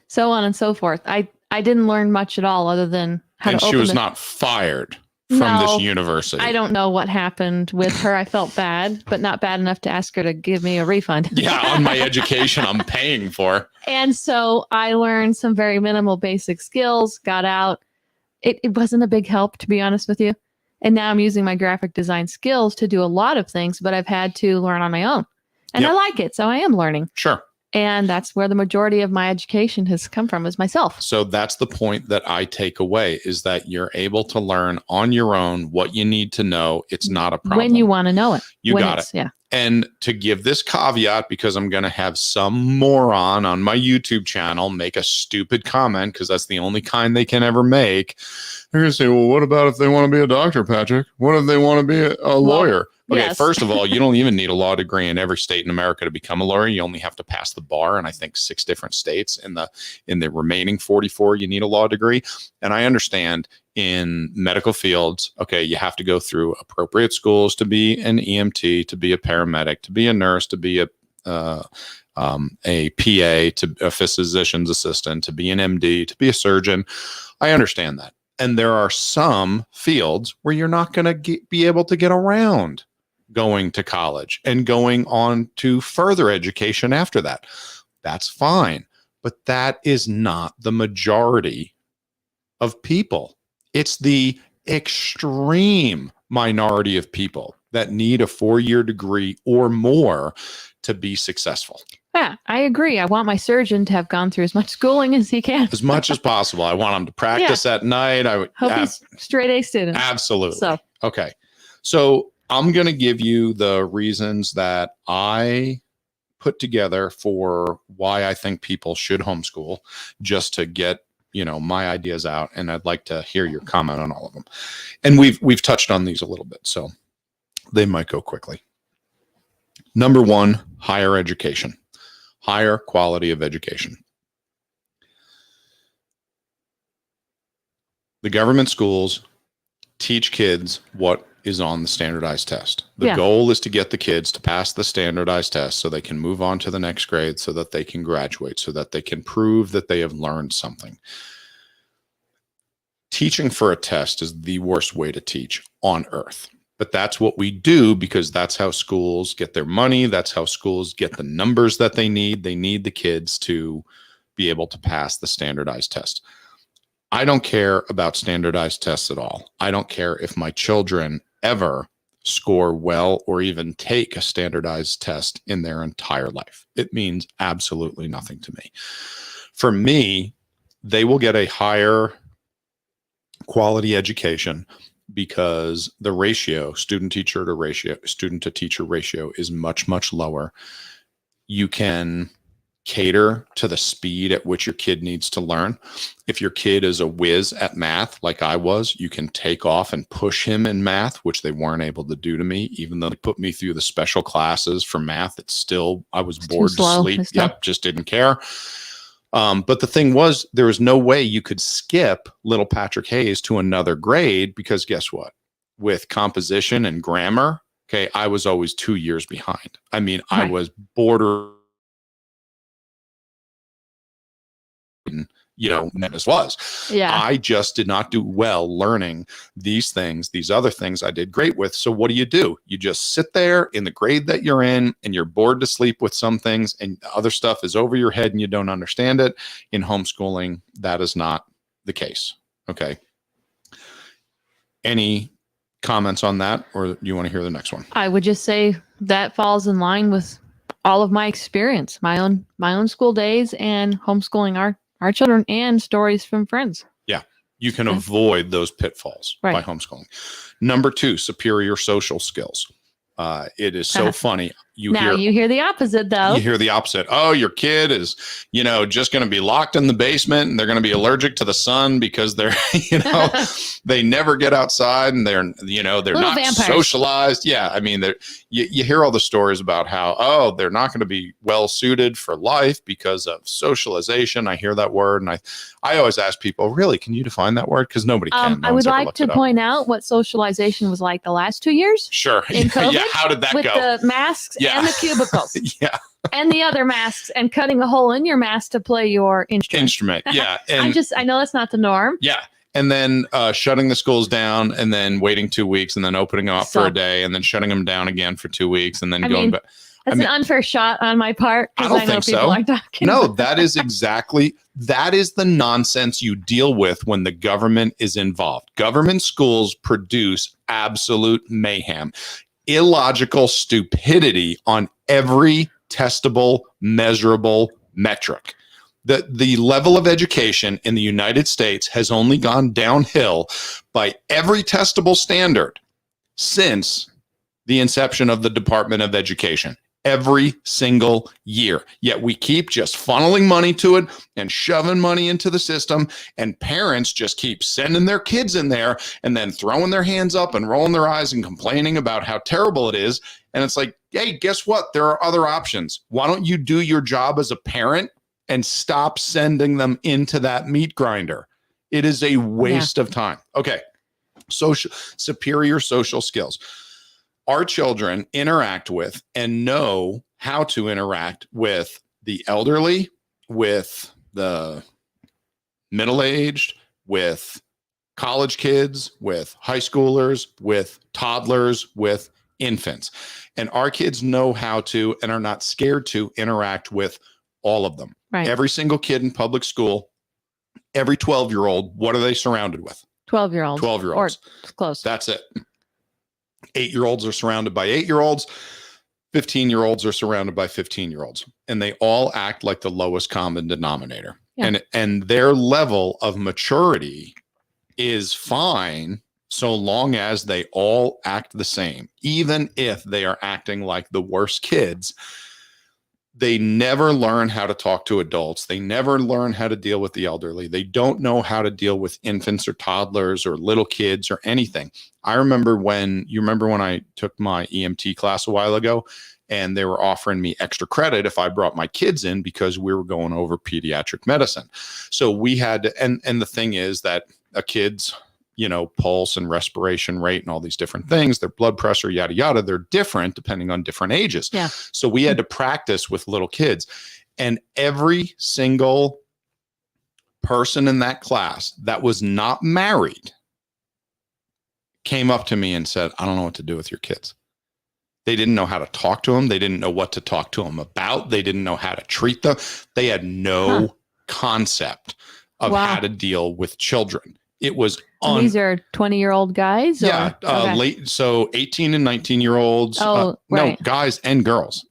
so on and so forth. I didn't learn much at all other than how to open. And she was not fired from this university. I don't know what happened with her. I felt bad, but not bad enough to ask her to give me a refund. Yeah, on my education I'm paying for. And so I learned some very minimal basic skills, got out. It wasn't a big help, to be honest with you. And now I'm using my graphic design skills to do a lot of things, but I've had to learn on my own. And I like it, so I am learning. Sure. And that's where the majority of my education has come from, is myself. So that's the point that I take away, is that you're able to learn on your own what you need to know. It's not a problem. When you want to know it. You got it. Yeah. And to give this caveat, because I'm going to have some moron on my YouTube channel make a stupid comment, because that's the only kind they can ever make. They're going to say, well, what about if they want to be a doctor, Patrick? What if they want to be a lawyer? Okay, yes. First of all, you don't even need a law degree in every state in America to become a lawyer. You only have to pass the bar in, I think, 6 different states. In the remaining 44, you need a law degree. And I understand in medical fields, okay, you have to go through appropriate schools to be an EMT, to be a paramedic, to be a nurse, to be a PA, to a physician's assistant, to be an MD, to be a surgeon. I understand that. And there are some fields where you're not going to be able to get around going to college and going on to further education after that. That's fine. But that is not the majority of people. It's the extreme minority of people that need a 4-year degree or more to be successcul. Yeah, I agree. I want my surgeon to have gone through as much schooling as he can. As much as possible. I want him to practice at night. I would hope he's straight A student. Absolutely. So okay. So I'm going to give you the reasons that I put together for why I think people should homeschool, just to get, my ideas out. And I'd like to hear your comment on all of them. And we've touched on these a little bit, so they might go quickly. Number 1, higher education, higher quality of education. The government schools teach kids what is on the standardized test. The goal is to get the kids to pass the standardized test so they can move on to the next grade, so that they can graduate, so that they can prove that they have learned something. Teaching for a test is the worst way to teach on earth. But that's what we do, because that's how schools get their money. That's how schools get the numbers that they need. They need the kids to be able to pass the standardized test. I don't care about standardized tests at all. I don't care if my children ever score well or even take a standardized test in their entire life. It means absolutely nothing to me. For me, they will get a higher quality education because the ratio, student to teacher ratio is much, much lower. You can cater to the speed at which your kid needs to learn. If your kid is a whiz at math, like I was, you can take off and push him in math, which they weren't able to do to me. Even though they put me through the special classes for math, I was bored to sleep. Yep, just didn't care. But the thing was, there was no way you could skip little Patrick Hayes to another grade, because guess what? With composition and grammar, okay, I was always 2 years behind. I mean, I was border, Nevis was. Yeah. I just did not do well learning these things. These other things I did great with. So what do? You just sit there in the grade that you're in, and you're bored to sleep with some things, and other stuff is over your head and you don't understand it. In homeschooling, that is not the case. Okay. Any comments on that, or do you want to hear the next one? I would just say that falls in line with all of my experience, my own school days, and homeschooling our children, and stories from friends. Yeah, you can avoid those pitfalls by homeschooling. Number 2, superior social skills. It is so funny. You hear the opposite, though. You hear the opposite. Oh, your kid is, just going to be locked in the basement, and they're going to be allergic to the sun because they're, they never get outside, and they're not vampires. Socialized. Yeah. I mean, you hear all the stories about how, they're not going to be well suited for life because of socialization. I hear that word, and I always ask people, really, can you define that word? Because nobody can. I would like to point out what socialization was like the last 2 years. Sure. In COVID, yeah. How did that with go? The masks and the cubicles. Yeah. And the other masks, and cutting a hole in your mask to play your instrument. Yeah. And I know that's not the norm. Yeah. And then shutting the schools down, and then waiting 2 weeks, and then opening them up for a day, and then shutting them down again for 2 weeks, and then going back. That's an unfair shot on my part, because I know people are talking. No, that is the nonsense you deal with when the government is involved. Government schools produce absolute mayhem, illogical stupidity on every testable, measurable metric. The level of education in the United States has only gone downhill by every testable standard since the inception of the Department of Education. Every single year. Yet we keep just funneling money to it and shoving money into the system, and parents just keep sending their kids in there and then throwing their hands up and rolling their eyes and complaining about how terrible it is. And it's like, hey, guess what? There are other options. Why don't you do your job as a parent and stop sending them into that meat grinder? It is a waste of time. Okay. Superior social skills. Our children interact with and know how to interact with the elderly, with the middle-aged, with college kids, with high schoolers, with toddlers, with infants. And our kids know how to and are not scared to interact with all of them. Right. Every single kid in public school, every 12-year-old, what are they surrounded with? 12-year-olds. 12-year-olds. Or close. That's it. 8-year-olds are surrounded by 8-year-olds. 15-year-olds are surrounded by 15-year-olds. And they all act like the lowest common denominator. Yeah. And their level of maturity is fine so long as they all act the same. Even if they are acting like the worst kids, they never learn how to talk to adults. They never learn how to deal with the elderly. They don't know how to deal with infants or toddlers or little kids or anything. I remember when I took my EMT class a while ago, and they were offering me extra credit if I brought my kids in because we were going over pediatric medicine. So we had to, and the thing is that a kid's, pulse and respiration rate and all these different things, their blood pressure, yada, yada, they're different depending on different ages. Yeah. So we had to practice with little kids, and every single person in that class that was not married came up to me and said, I don't know what to do with your kids. They didn't know how to talk to them. They didn't know what to talk to them about. They didn't know how to treat them. They had no concept of how to deal with children. It was these are 20-year-old guys? Yeah. Late. So 18 and 19-year-olds. Oh, right. No, guys and girls.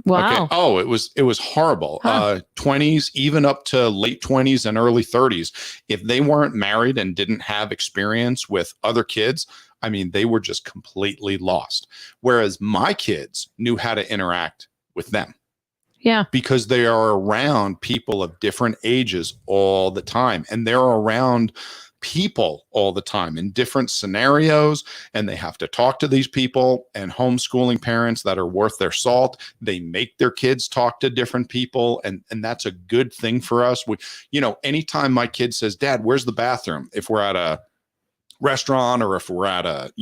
Wow. Okay. Oh, it was horrible. 20s, even up to late 20s and early 30s. If they weren't married and didn't have experience with other kids, I mean, they were just completely lost. Whereas my kids knew how to interact with them. Yeah. Because they are around people of different ages all the time. And they're around people all the time in different scenarios, and they have to talk to these people. And homeschooling parents that are worth their salt, they make their kids talk to different people, and that's a good thing for us. We, anytime my kid says, Dad, where's the bathroom? If we're at a restaurant or if we're at a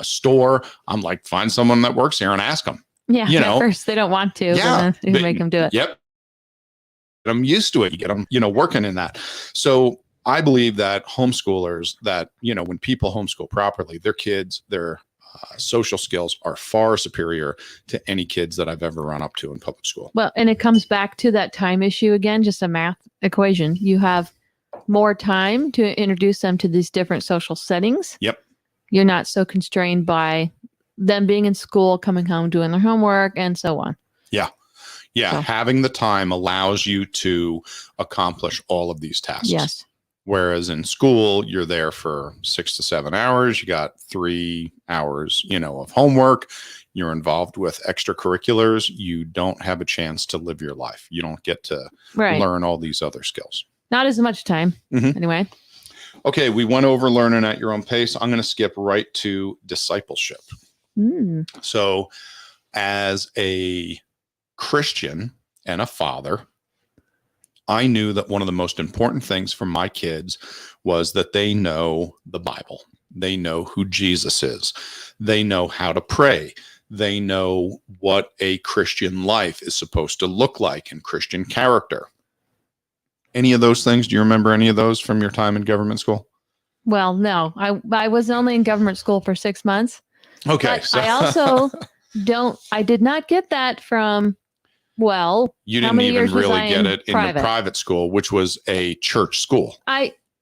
store, I'm like, find someone that works here and ask them. Yeah. At first they don't want to. Yeah. You make them do it. Yep. I'm used to it. You get them, working in that. So I believe that homeschoolers, that, when people homeschool properly, their kids, their social skills are far superior to any kids that I've ever run up to in public school. Well, and it comes back to that time issue again, just a math equation. You have more time to introduce them to these different social settings. Yep. You're not so constrained by them being in school, coming home, doing their homework, and so on. Yeah. Yeah. So, having the time allows you to accomplish all of these tasks. Yes. Whereas in school, you're there for 6 to 7 hours. You got 3 hours, of homework. You're involved with extracurriculars. You don't have a chance to live your life. You don't get to learn all these other skills. Not as much time, anyway. Okay, we went over learning at your own pace. I'm going to skip right to discipleship. So as a Christian and a father, I knew that one of the most important things for my kids was that they know the Bible. They know who Jesus is. They know how to pray. They know what a Christian life is supposed to look like and Christian character. Any of those things? Do you remember any of those from your time in government school? Well, no. I was only in government school for 6 months. Okay. But I also I did not get that from, you didn't even really get it in the private school, which was a church school.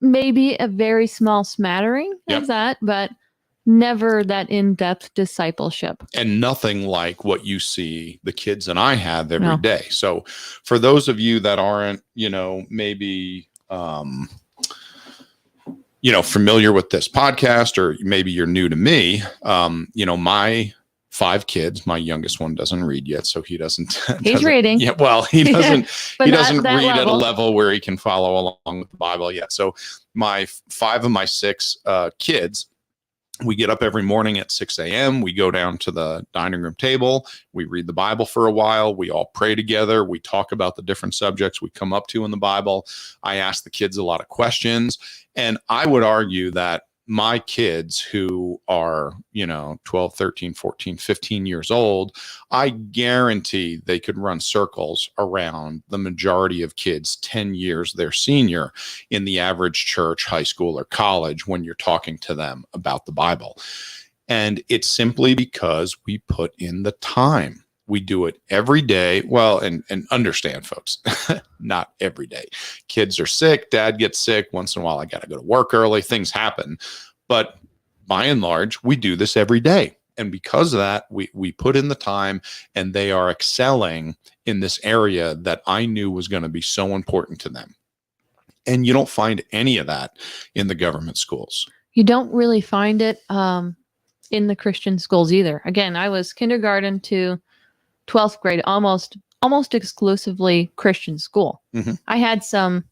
Maybe a very small smattering of that, but never that in-depth discipleship. And nothing like what you see the kids and I have every No. day. So for those of you that aren't, maybe, familiar with this podcast, or maybe you're new to me, my 5 kids, my youngest one doesn't read yet, so he doesn't. He's reading. Yeah, well, he doesn't. He doesn't read level. at a level where he can follow along with the Bible yet. So my 5 of my 6 kids, we get up every morning at 6 a.m. We go down to the dining room table. We read the Bible for a while. We all pray together. We talk about the different subjects we come up to in the Bible. I ask the kids a lot of questions. And I would argue that my kids who are, 12, 13, 14, 15 years old, I guarantee they could run circles around the majority of kids 10 years their senior in the average church, high school, or college when you're talking to them about the Bible. And it's simply because we put in the time. We do it every day. Well, and understand, folks, not every day. Kids are sick. Dad gets sick. Once in a while, I got to go to work early. Things happen. But by and large, we do this every day. And because of that, we put in the time, and they are excelling in this area that I knew was going to be so important to them. And you don't find any of that in the government schools. You don't really find it in the Christian schools either. Again, I was kindergarten to 12th grade, almost exclusively Christian school. Mm-hmm. I had some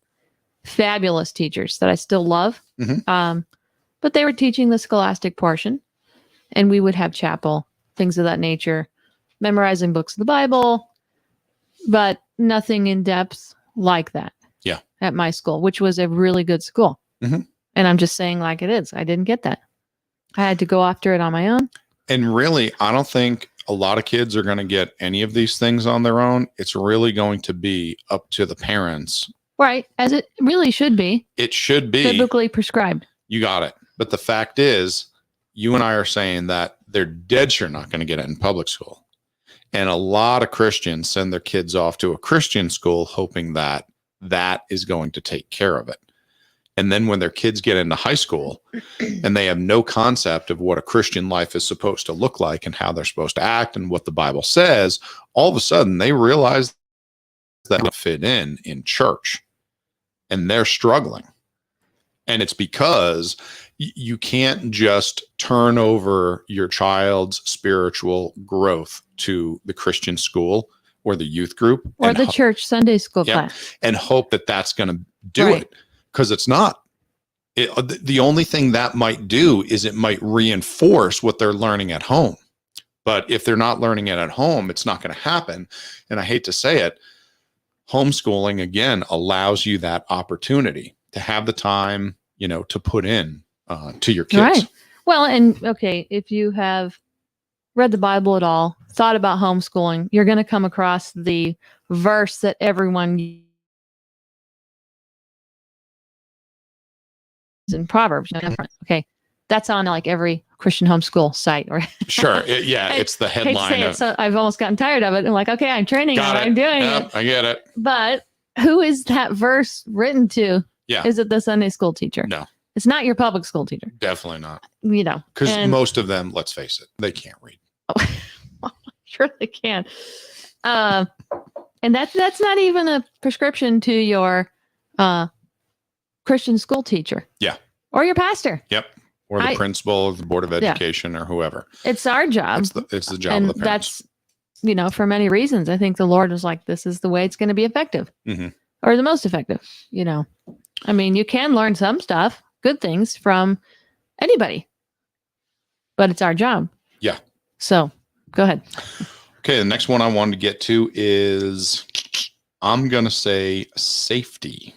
fabulous teachers that I still love, Mm-hmm. but they were teaching the scholastic portion, and we would have chapel, things of that nature, memorizing books of the Bible, but nothing in depth like that. Yeah. At my school, which was a really good school. Mm-hmm. And I'm just saying like it is. I didn't get that. I had to go after it on my own. And really, I don't think a lot of kids are going to get any of these things on their own. It's really going to be up to the parents. Right. As it really should be. It should be. Biblically prescribed. You got it. But the fact is, you and I are saying that they're dead sure not going to get it in public school. And a lot of Christians send their kids off to a Christian school hoping that that is going to take care of it. And then when their kids get into high school and they have no concept of what a Christian life is supposed to look like and how they're supposed to act and what the Bible says, all of a sudden they realize that they fit in church, and they're struggling. And it's because you can't just turn over your child's spiritual growth to the Christian school or the youth group or the church Sunday school class and hope that that's going to do it. Because it's not. The only thing that might do is it might reinforce what they're learning at home. But if they're not learning it at home, it's not going to happen. And I hate to say it, homeschooling, again, allows you that opportunity to have the time, to put in to your kids. Right. Well, and okay, if you have read the Bible at all, thought about homeschooling, you're going to come across the verse that everyone in Proverbs. Okay, that's on like every Christian homeschool site. Or sure, it's the headline. So I've almost gotten tired of it. I'm like, okay, I'm training. I'm doing it. I get it. But who is that verse written to? Yeah, is it the Sunday school teacher? No, it's not your public school teacher. Definitely not. Because most of them, let's face it, they can't read. Oh, sure they can. And that's not even a prescription to your Christian school teacher. Yeah. Or your pastor. Yep. Or the principal, or the board of education, or whoever. It's our job. It's the job of the parents. That's, for many reasons. I think the Lord was like, this is the way it's going to be effective. Mm-hmm. Or the most effective, I mean, you can learn some stuff, good things from anybody. But it's our job. Yeah. So go ahead. Okay. The next one I wanted to get to is, I'm going to say safety.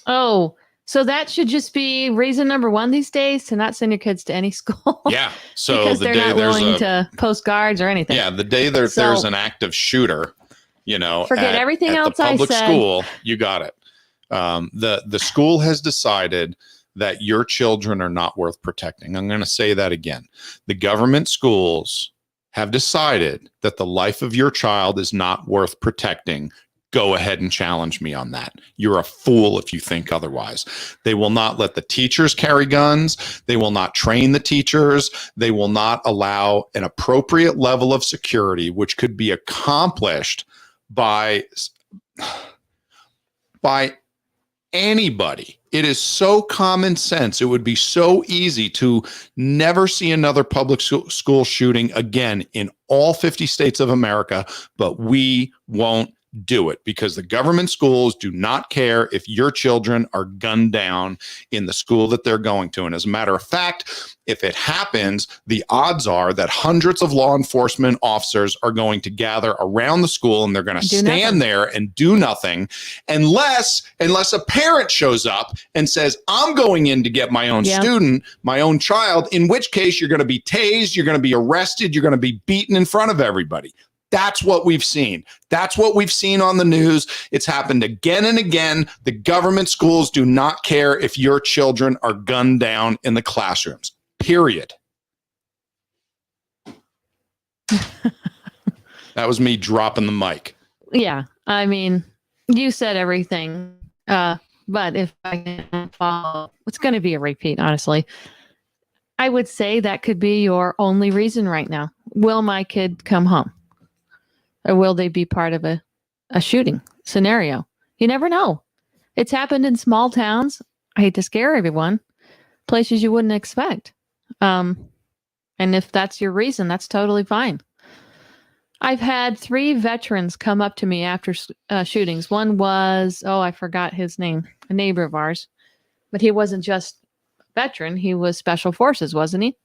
Oh, so that should just be reason number one these days, to not send your kids to any school. Yeah. So because they're not willing to post guards or anything. Yeah. The day there's an active shooter, forget everything else the public I said. School, you got it. The school has decided that your children are not worth protecting. I'm going to say that again. The government schools have decided that the life of your child is not worth protecting. Go ahead and challenge me on that. You're a fool if you think otherwise. They will not let the teachers carry guns. They will not train the teachers. They will not allow an appropriate level of security, which could be accomplished by anybody. It is so common sense. It would be so easy to never see another public school shooting again in all 50 states of America, but we won't do it because the government schools do not care if your children are gunned down in the school that they're going to. And as a matter of fact, if it happens, the odds are that hundreds of law enforcement officers are going to gather around the school and they're going to stand there and do nothing unless a parent shows up and says, I'm going in to get my own student, my own child, in which case you're going to be tased, you're going to be arrested, you're going to be beaten in front of everybody. That's what we've seen. That's what we've seen on the news. It's happened again and again. The government schools do not care if your children are gunned down in the classrooms, period. That was me dropping the mic. Yeah. I mean, you said everything. But if I can follow, it's going to be a repeat, honestly. I would say that could be your only reason right now. Will my kid come home? Or will they be part of a shooting scenario? You never know. It's happened in small towns. I hate to scare everyone. Places you wouldn't expect. And if that's your reason, that's totally fine. I've had 3 veterans come up to me after shootings. One was, I forgot his name, a neighbor of ours. But he wasn't just a veteran. He was Special Forces, wasn't he?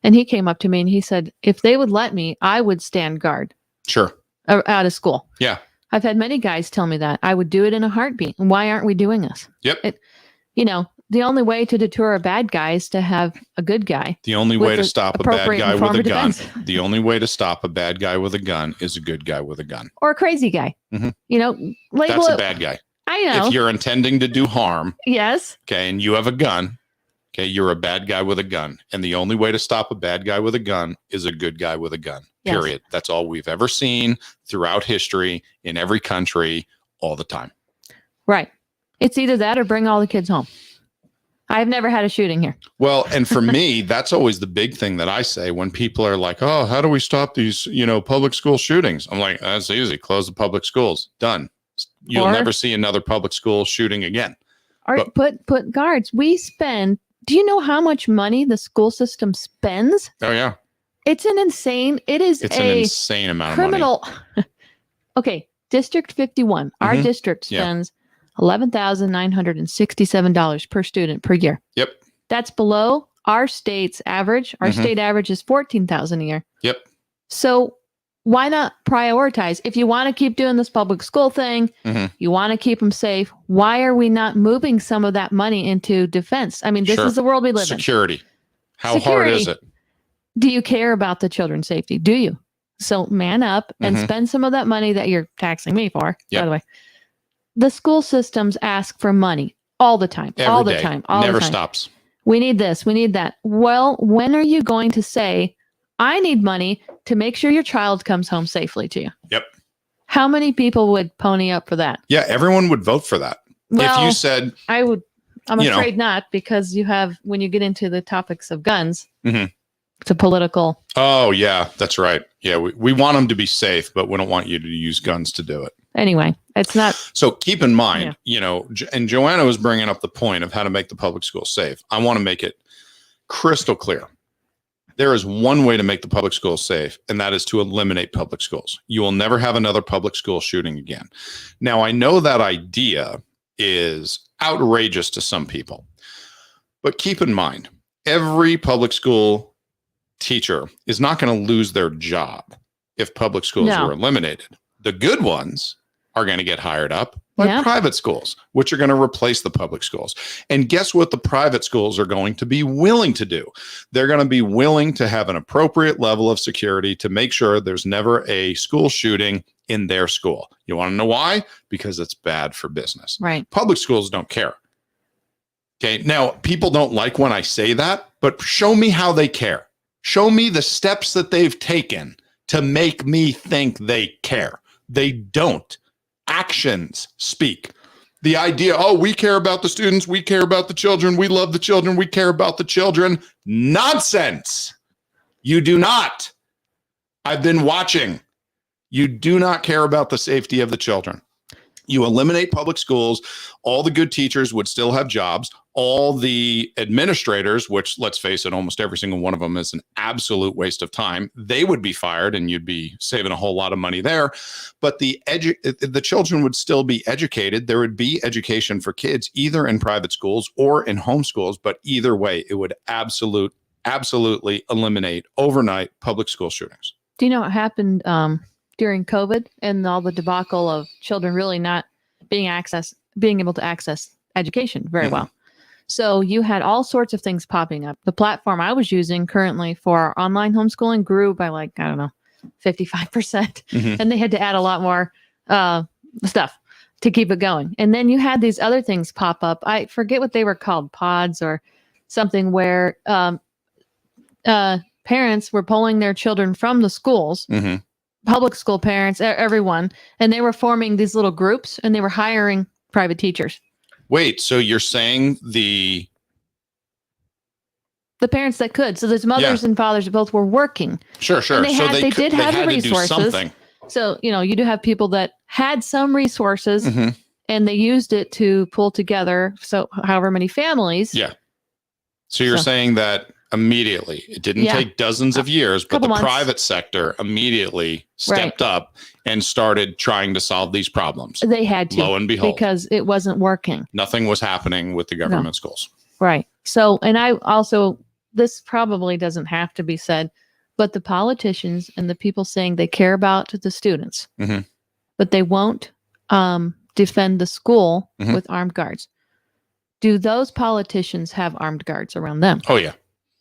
And he came up to me and he said, if they would let me, I would stand guard. Sure. Out of school. Yeah. I've had many guys tell me that. I would do it in a heartbeat. And why aren't we doing this? Yep. The only way to deter a bad guy is to have a good guy. The only way to stop a bad guy with a gun. Defense. The only way to stop a bad guy with a gun is a good guy with a gun. Or a crazy guy. Mm-hmm. Label That's it. a bad guy. I know. If you're intending to do harm. Yes. Okay. And you have a gun. Okay. You're a bad guy with a gun. And the only way to stop a bad guy with a gun is a good guy with a gun. Yes. Period. That's all we've ever seen throughout history in every country all the time. Right. It's either that or bring all the kids home. I've never had a shooting here. Well, and for me, that's always the big thing that I say when people are like, oh, how do we stop these, public school shootings? I'm like, that's easy. Close the public schools. Done. You'll never see another public school shooting again. Or put guards. Do you know how much money the school system spends? Oh, yeah. It's an insane amount of criminal. Okay. District 51. Our district spends $11,967 per student per year. Yep. That's below our state's average. Our state average is $14,000 a year. Yep. So why not prioritize? If you want to keep doing this public school thing, you want to keep them safe. Why are we not moving some of that money into defense? I mean, this is the world we live in. Security. How hard is it? Do you care about the children's safety? Do you? So man up and spend some of that money that you're taxing me for, by the way. The school systems ask for money all the time. Every day. Never stops. We need this. We need that. Well, when are you going to say, I need money to make sure your child comes home safely to you? Yep. How many people would pony up for that? Yeah, everyone would vote for that. Well, if you said, I would. I'm afraid not, because when you get into the topics of guns, it's a political. Oh, yeah, that's right. Yeah, we want them to be safe, but we don't want you to use guns to do it. Anyway, it's not. So keep in mind, and JoAnna was bringing up the point of how to make the public school safe. I want to make it crystal clear. There is one way to make the public schools safe, and that is to eliminate public schools. You will never have another public school shooting again. Now, I know that idea is outrageous to some people, but keep in mind, every public school teacher is not going to lose their job if public schools were eliminated. The good ones are going to get hired up by private schools, which are going to replace the public schools. And guess what the private schools are going to be willing to do? They're going to be willing to have an appropriate level of security to make sure there's never a school shooting in their school. You want to know why? Because it's bad for business. Right. Public schools don't care. Okay. Now, people don't like when I say that, but show me how they care. Show me the steps that they've taken to make me think they care. They don't. actions speak. The idea, oh, we care about the students, we care about the children, we love the children, we care about the children. Nonsense. You do not. I've been watching. You do not care about the safety of the children. You eliminate public schools, all the good teachers would still have jobs. All the administrators, which let's face it, almost every single one of them is an absolute waste of time, they would be fired and you'd be saving a whole lot of money there. But the children would still be educated. There would be education for kids either in private schools or in homeschools. But either way, it would absolutely eliminate overnight public school shootings. Do you know what happened during COVID and all the debacle of children really not being able to access education very well? So you had all sorts of things popping up. The platform I was using currently for online homeschooling grew by 55%. And they had to add a lot more stuff to keep it going. And then you had these other things pop up. I forget what they were called, pods or something, where parents were pulling their children from the schools, public school parents, everyone, and they were forming these little groups and they were hiring private teachers. Wait, so you're saying the parents that could. So there's mothers and fathers that both were working. Sure. And they did have the resources. So, you do have people that had some resources and they used it to pull together. So however many families. Yeah. So you're saying that immediately, it didn't take dozens of years, but the private sector immediately stepped up and started trying to solve these problems. They had to. Lo and behold. Because it wasn't working. Nothing was happening with the government schools. Right. So, and I also, this probably doesn't have to be said, but the politicians and the people saying they care about the students, but they won't defend the school with armed guards. Do those politicians have armed guards around them? Oh, yeah.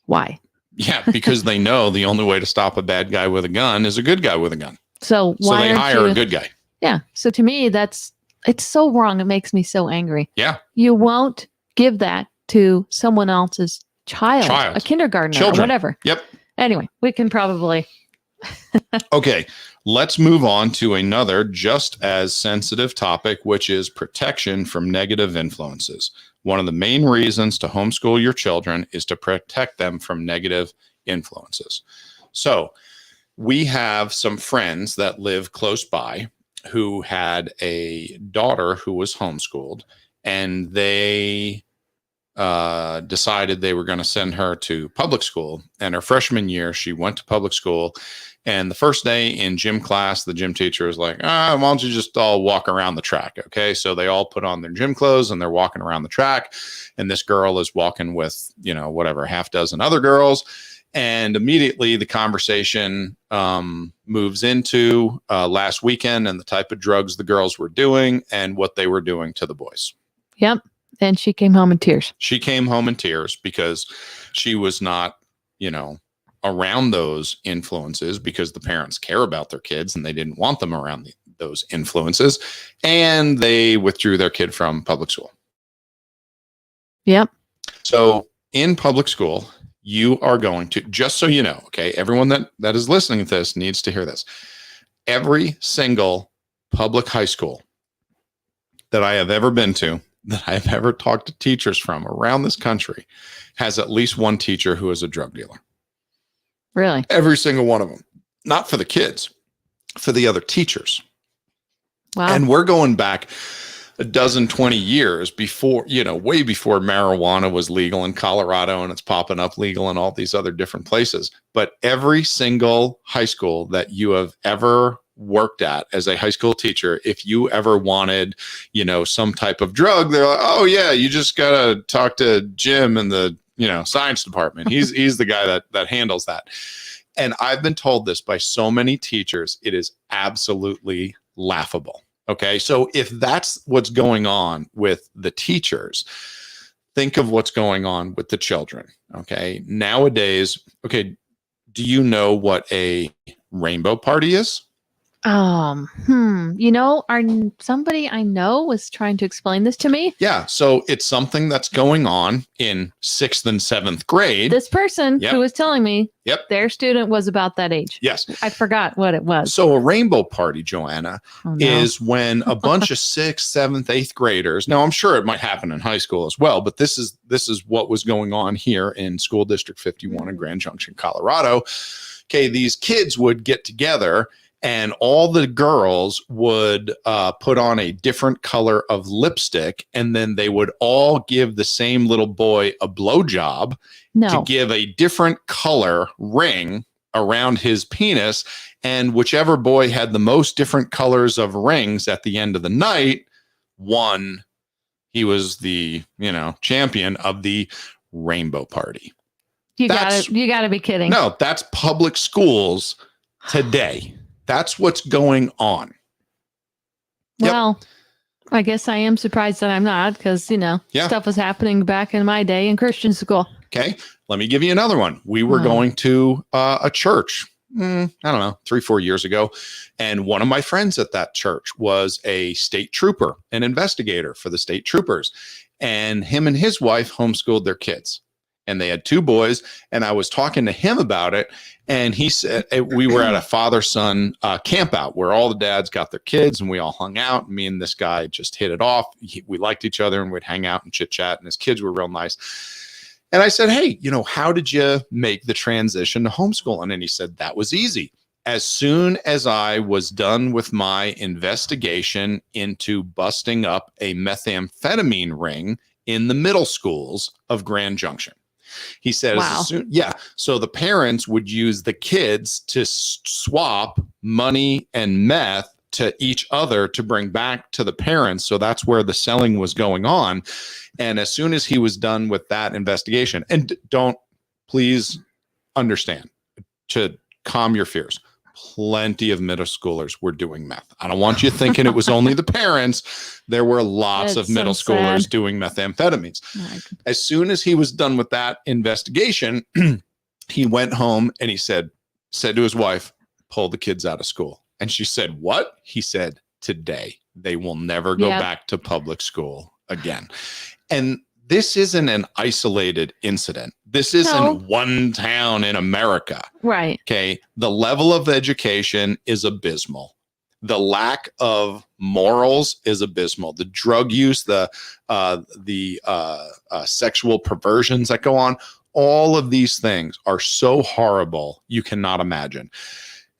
Why? Yeah, because they know the only way to stop a bad guy with a gun is a good guy with a gun. So they hire a good guy. Yeah. So to me, it's so wrong. It makes me so angry. Yeah. You won't give that to someone else's child. A kindergartner or whatever. Yep. Anyway, we can probably. Okay. Let's move on to another just as sensitive topic, which is protection from negative influences. One of the main reasons to homeschool your children is to protect them from negative influences. So we have some friends that live close by who had a daughter who was homeschooled, and they decided they were going to send her to public school. And her freshman year, she went to public school. And the first day in gym class, the gym teacher was like, why don't you just all walk around the track? Okay. So they all put on their gym clothes and they're walking around the track. And this girl is walking with, half dozen other girls. And immediately the conversation moves into last weekend and the type of drugs the girls were doing and what they were doing to the boys. Yep. And she came home in tears. She came home in tears because she was not, around those influences because the parents care about their kids and they didn't want them around those influences. And they withdrew their kid from public school. Yep. So in public school, you are going to, just so you know, okay, everyone that is listening to this needs to hear this. Every single public high school that I have ever been to, that I've ever talked to teachers from around this country, has at least one teacher who is a drug dealer. Really? Every single one of them. Not for the kids, for the other teachers. Wow. And we're going back a dozen, 20 years before, way before marijuana was legal in Colorado, and it's popping up legal in all these other different places. But every single high school that you have ever worked at as a high school teacher, if you ever wanted, some type of drug, they're like, oh yeah, you just got to talk to Jim in the, science department. He's the guy that handles that. And I've been told this by so many teachers, it is absolutely laughable. Okay. So if that's what's going on with the teachers, think of what's going on with the children. Okay. Nowadays, okay. Do you know what a rainbow party is? Somebody I know was trying to explain this to me. Yeah. So it's something that's going on in 6th and 7th grade. This person who was telling me their student was about that age. Yes. I forgot what it was. So a rainbow party, JoAnna, is when a bunch of 6th, 7th, 8th graders, now I'm sure it might happen in high school as well, but this is what was going on here in School District 51 in Grand Junction, Colorado. Okay. These kids would get together and all the girls would put on a different color of lipstick, and then they would all give the same little boy a blowjob to give a different color ring around his penis. And whichever boy had the most different colors of rings at the end of the night won. He was the, champion of the rainbow party. You gotta be kidding. No, that's public schools today. That's what's going on. Well, I guess I am surprised that I'm not, because, stuff was happening back in my day in Christian school. Okay. Let me give you another one. We were going to a church, I don't know, 3-4 years ago. And one of my friends at that church was a state trooper, an investigator for the state troopers. And him and his wife homeschooled their kids. And they had 2 boys, and I was talking to him about it. And he said, we were at a father-son camp out where all the dads got their kids and we all hung out. Me and this guy just hit it off. We liked each other and we'd hang out and chit chat, and his kids were real nice. And I said, hey, how did you make the transition to homeschooling? And he said, that was easy. As soon as I was done with my investigation into busting up a methamphetamine ring in the middle schools of Grand Junction. He said, so the parents would use the kids to swap money and meth to each other to bring back to the parents. So that's where the selling was going on. And as soon as he was done with that investigation, and please understand, to calm your fears, plenty of middle schoolers were doing meth. I don't want you thinking it was only the parents. There were lots of middle schoolers doing methamphetamines. As soon as he was done with that investigation, he went home and he said to his wife, pull the kids out of school. And she said, what? He said, today they will never go back to public school again. And this isn't an isolated incident. This isn't one town in America. Right. Okay. The level of education is abysmal. The lack of morals is abysmal. The drug use, the sexual perversions that go on, all of these things are so horrible you cannot imagine.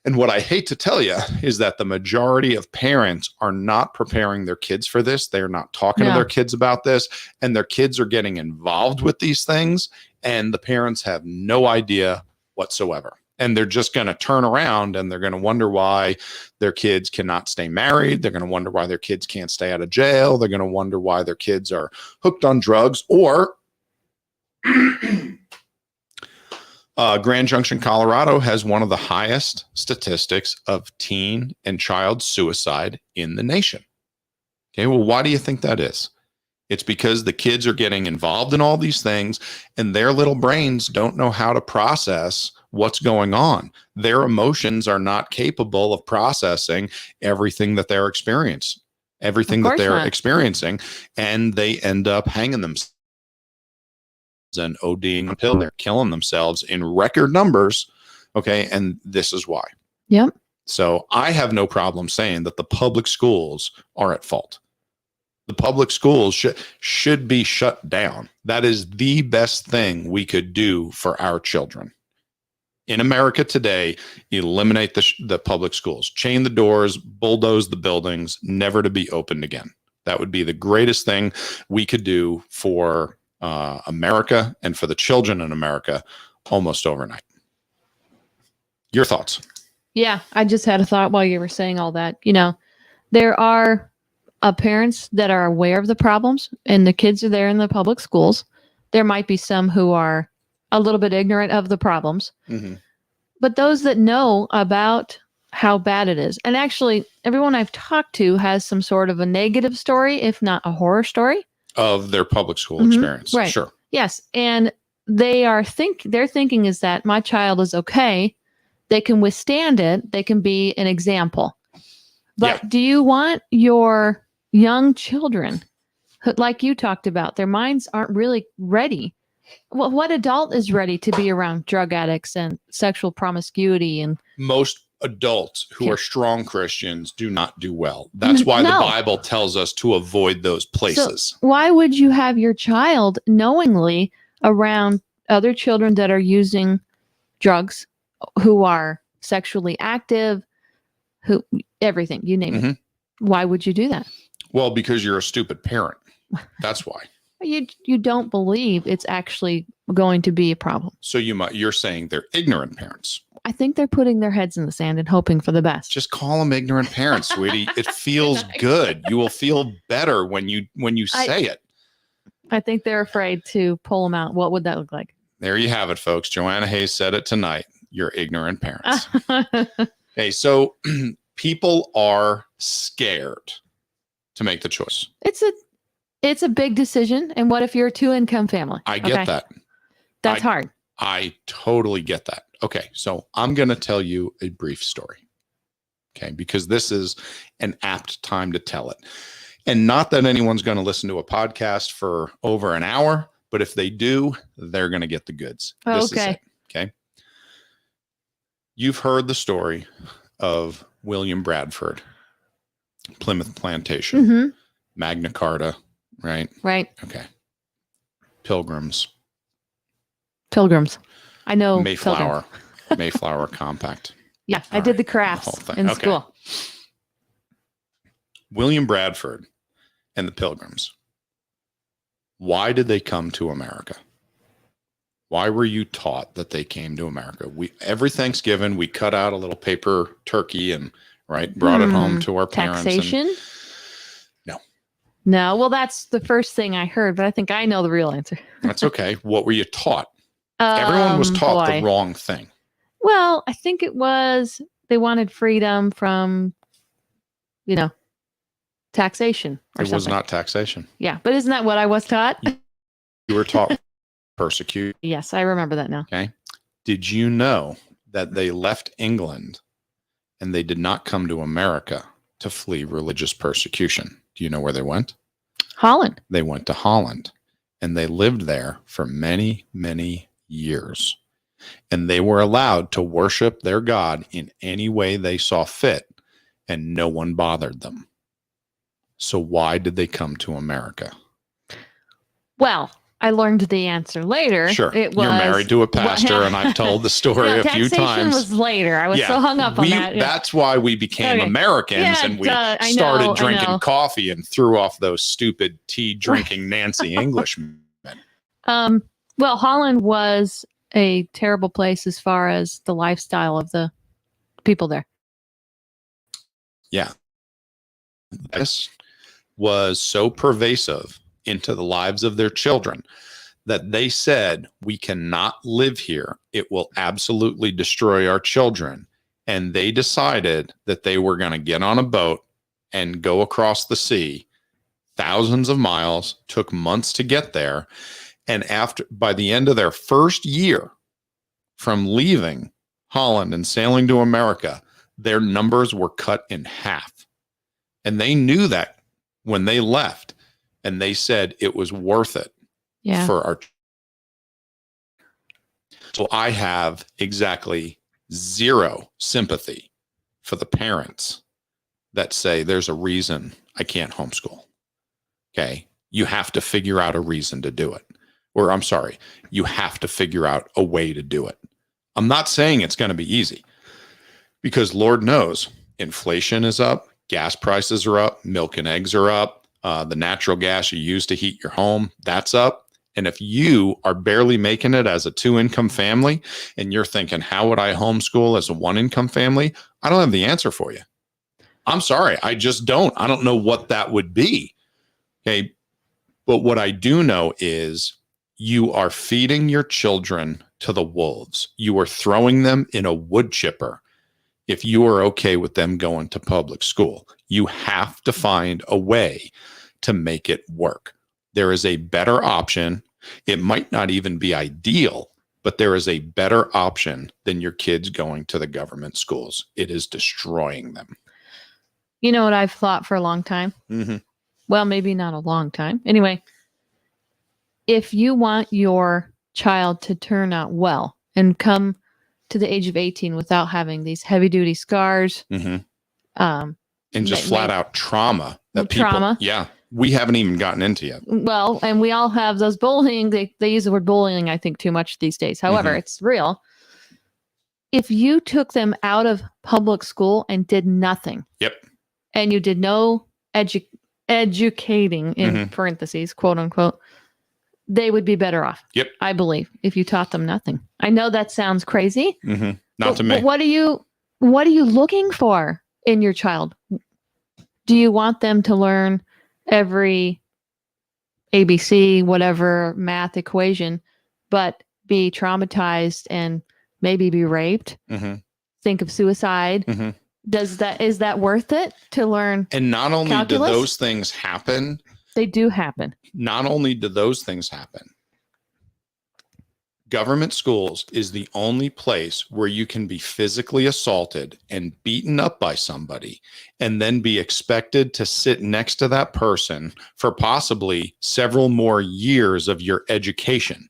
And what I hate to tell you is that the majority of parents are not preparing their kids for this. They're not talking to their kids about this, and their kids are getting involved with these things, and the parents have no idea whatsoever. And they're just going to turn around and they're going to wonder why their kids cannot stay married. They're going to wonder why their kids can't stay out of jail. They're going to wonder why their kids are hooked on drugs, or Grand Junction, Colorado has one of the highest statistics of teen and child suicide in the nation. Okay, well, why do you think that is? It's because the kids are getting involved in all these things and their little brains don't know how to process what's going on. Their emotions are not capable of processing everything that they're experiencing, and they end up hanging themselves and ODing a pill. They're killing themselves in record numbers. Okay. And this is why. Yep. So I have no problem saying that the public schools are at fault. The public schools should be shut down. That is the best thing we could do for our children. In America today, eliminate the public schools, chain the doors, bulldoze the buildings, never to be opened again. That would be the greatest thing we could do for America and for the children in America almost overnight. Your thoughts? Yeah, I just had a thought while you were saying all that. There are parents that are aware of the problems, and the kids are there in the public schools. There might be some who are a little bit ignorant of the problems, but those that know about how bad it is, and actually everyone I've talked to has some sort of a negative story, if not a horror story, of their public school experience. Right. Sure. Yes. And their thinking is that my child is okay. They can withstand it. They can be an example. But do you want your young children, like you talked about, their minds aren't really ready? Well, what adult is ready to be around drug addicts and sexual promiscuity? And most adults who are strong Christians do not do well. That's why the Bible tells us to avoid those places. So why would you have your child knowingly around other children that are using drugs, who are sexually active, who everything, you name it? Why would you do that? Well, because you're a stupid parent. That's why. You don't believe it's actually going to be a problem. So you're saying they're ignorant parents. I think they're putting their heads in the sand and hoping for the best. Just call them ignorant parents, sweetie. It feels good. You will feel better when you say it. I think they're afraid to pull them out. What would that look like? There you have it, folks. JoAnna Hayes said it tonight. You're ignorant parents. Okay, so people are scared to make the choice. It's a big decision. And what if you're a 2-income family? I get that. That's hard. I totally get that. Okay, so I'm going to tell you a brief story. Okay, because this is an apt time to tell it. And not that anyone's going to listen to a podcast for over an hour, but if they do, they're going to get the goods. This is it. Okay. You've heard the story of William Bradford, Plymouth Plantation, Magna Carta, right? Right. Okay. Pilgrims. I know. Mayflower. Mayflower Compact. Yeah, I did the crafts in school. William Bradford and the Pilgrims. Why did they come to America? Why were you taught that they came to America? Every Thanksgiving, we cut out a little paper turkey and brought it home to our parents. Taxation? No. Well, that's the first thing I heard, but I think I know the real answer. That's okay. What were you taught? Everyone was taught the wrong thing. Well, I think it was they wanted freedom from, taxation or something. It was not taxation. Yeah, but isn't that what I was taught? You were taught persecute. Yes, I remember that now. Okay. Did you know that they left England and they did not come to America to flee religious persecution? Do you know where they went? Holland. They went to Holland, and they lived there for many, many years. And they were allowed to worship their God in any way they saw fit, and no one bothered them. So why did they come to America? Well, I learned the answer later. Sure. You're married to a pastor, and I've told the story a few times. Taxation was later. I was so hung up on that. That's why we became Americans, and we started drinking coffee and threw off those stupid tea-drinking Nancy Englishmen. Well, Holland was a terrible place as far as the lifestyle of the people there. Yeah. This was so pervasive into the lives of their children that they said, we cannot live here. It will absolutely destroy our children. And they decided that they were going to get on a boat and go across the sea, thousands of miles, took months to get there. And by the end of their first year from leaving Holland and sailing to America, their numbers were cut in half. And they knew that when they left, and they said it was worth it for our. So I have exactly zero sympathy for the parents that say there's a reason I can't homeschool. Okay. You have to figure out a reason to do it. Or I'm sorry, you have to figure out a way to do it. I'm not saying it's going to be easy, because Lord knows inflation is up, gas prices are up, milk and eggs are up. The natural gas you use to heat your home, that's up. And if you are barely making it as a 2-income family and you're thinking, how would I homeschool as a 1-income family? I don't have the answer for you. I'm sorry. I just don't. I don't know what that would be. Okay. But what I do know is you are feeding your children to the wolves. You are throwing them in a wood chipper. If you are okay with them going to public school, you have to find a way to make it work. There is a better option. It might not even be ideal, but there is a better option than your kids going to the government schools. It is destroying them. You know what I've thought for a long time? Mm-hmm. Well, maybe not a long time. Anyway, if you want your child to turn out well and come to the age of 18 without having these heavy duty scars, Mm-hmm. And just flat out trauma that trauma. people, yeah, we haven't even gotten into yet. Well, and we all have those bullying. They use the word bullying, I think, too much these days. However, it's real. If you took them out of public school and did nothing, and you did no educating in parentheses, quote unquote, they would be better off. I believe, if you taught them nothing. I know that sounds crazy. Not to me. But what are you looking for in your child? Do you want them to learn every ABC, whatever math equation, but be traumatized and maybe be raped? Think of suicide. Is that worth it to learn? And not only calculus? do those things happen, they do happen. Not only do those things happen, government schools is the only place where you can be physically assaulted and beaten up by somebody and then be expected to sit next to that person for possibly several more years of your education.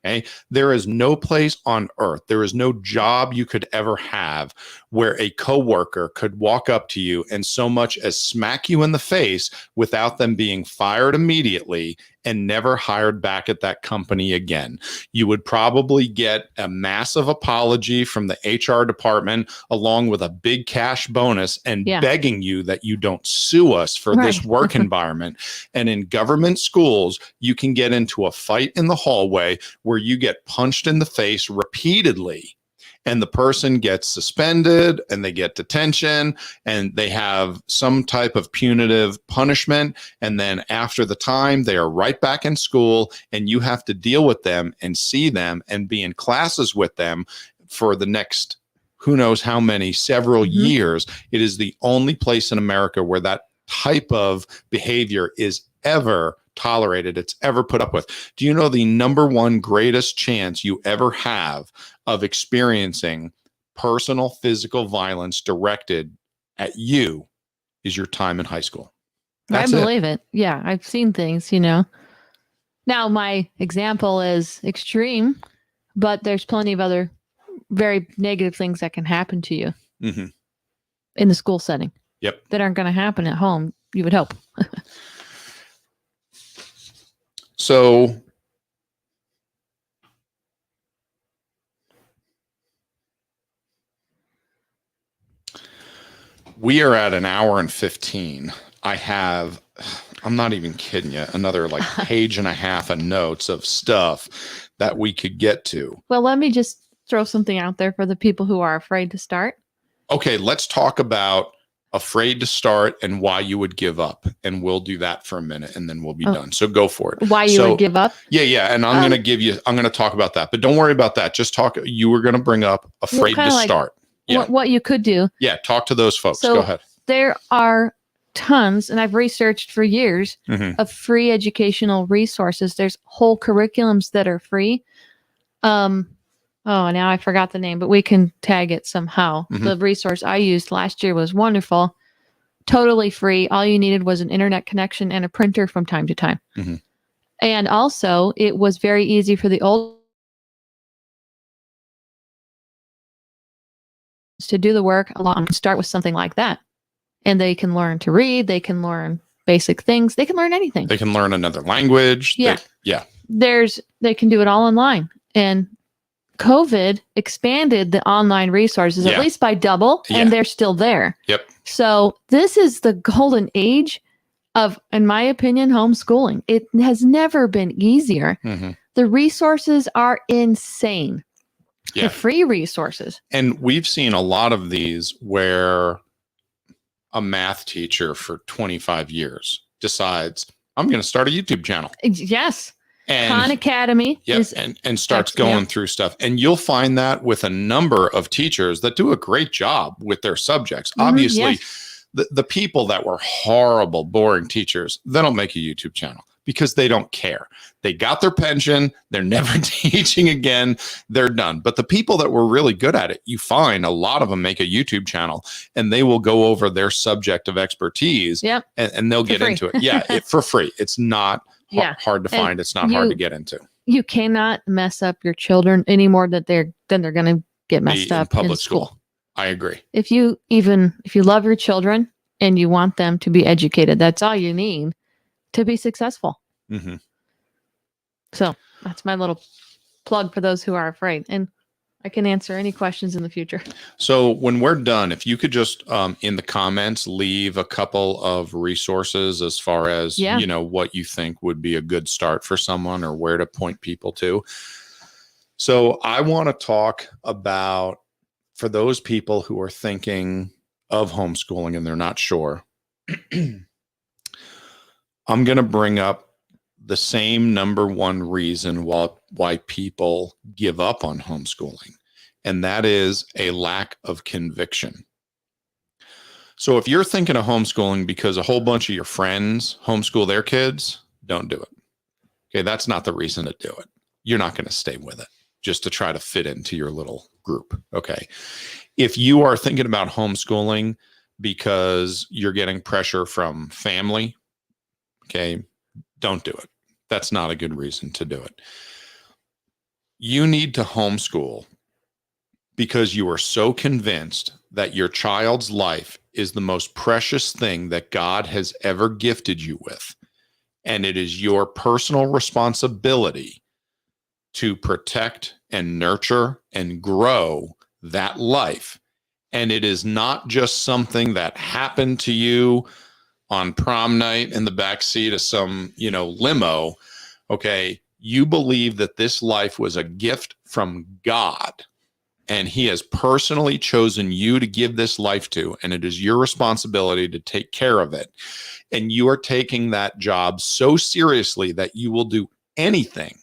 Okay? There is no place on earth, there is no job you could ever have where a coworker could walk up to you and so much as smack you in the face without them being fired immediately and never hired back at that company again. You would probably get a massive apology from the HR department along with a big cash bonus and begging you that you don't sue us for this work environment. And in government schools, you can get into a fight in the hallway where you get punched in the face repeatedly. And the person gets suspended and they get detention and they have some type of punitive punishment. And then after the time, they are right back in school and you have to deal with them and see them and be in classes with them for the next, who knows how many, several years. It is the only place in America where that type of behavior is ever tolerated, it's ever put up with. Do you know the number one greatest chance you ever have of experiencing personal physical violence directed at you is your time in high school? That's I believe it. Yeah, I've seen things, Now, my example is extreme, but there's plenty of other very negative things that can happen to you in the school setting. That aren't going to happen at home, you would hope. So we are at an hour and 15. I'm not even kidding you, another like page and a half of notes of stuff that we could get to. Well, let me just throw something out there for the people who are afraid to start. Okay, let's talk about afraid to start and why you would give up, and we'll do that for a minute and then we'll be done. So go for it. Why you would give up? Yeah. And I'm going to talk about that, but don't worry about that. Just talk. You were going to bring up afraid to start. What you could do. Yeah. Talk to those folks. So go ahead. There are tons, and I've researched for years of free educational resources. There's whole curriculums that are free. Oh, now I forgot the name, but we can tag it somehow. The resource I used last year was wonderful, totally free. All you needed was an internet connection and a printer from time to time. And also, it was very easy for the old to do the work along. Start with something like that, and they can learn to read. They can learn basic things. They can learn anything. They can learn another language. They can do it all online. And COVID expanded the online resources at least by double, and they're still there. So this is the golden age of, in my opinion, homeschooling. It has never been easier. The resources are insane. The free resources. And we've seen a lot of these where a math teacher for 25 years decides, I'm going to start a YouTube channel. Yes. And Khan Academy and starts going through stuff. And you'll find that with a number of teachers that do a great job with their subjects. Obviously, the people that were horrible, boring teachers, they don't make a YouTube channel because they don't care. They got their pension. They're never teaching again. They're done. But the people that were really good at it, you find a lot of them make a YouTube channel and they will go over their subject of expertise. Yep. And they'll get into it. Yeah, for free. It's not hard to find. It's not hard to get into. You cannot mess up your children any more than they're going to get messed up in public school. I agree. If you love your children and you want them to be educated, that's all you need to be successful. Mm-hmm. So that's my little plug for those who are afraid. And I can answer any questions in the future. So when we're done, if you could just in the comments leave a couple of resources as far as what you think would be a good start for someone or where to point people to. So I want to talk about, for those people who are thinking of homeschooling and they're not sure, I'm going to bring up the same number one reason why people give up on homeschooling, and that is a lack of conviction. So if you're thinking of homeschooling because a whole bunch of your friends homeschool their kids, don't do it. Okay, that's not the reason to do it. You're not going to stay with it just to try to fit into your little group. Okay. If you are thinking about homeschooling because you're getting pressure from family, okay, don't do it. That's not a good reason to do it. You need to homeschool because you are so convinced that your child's life is the most precious thing that God has ever gifted you with. And it is your personal responsibility to protect and nurture and grow that life. And it is not just something that happened to you on prom night in the backseat of some, limo. Okay. You believe that this life was a gift from God, and he has personally chosen you to give this life to, and it is your responsibility to take care of it. And you are taking that job so seriously that you will do anything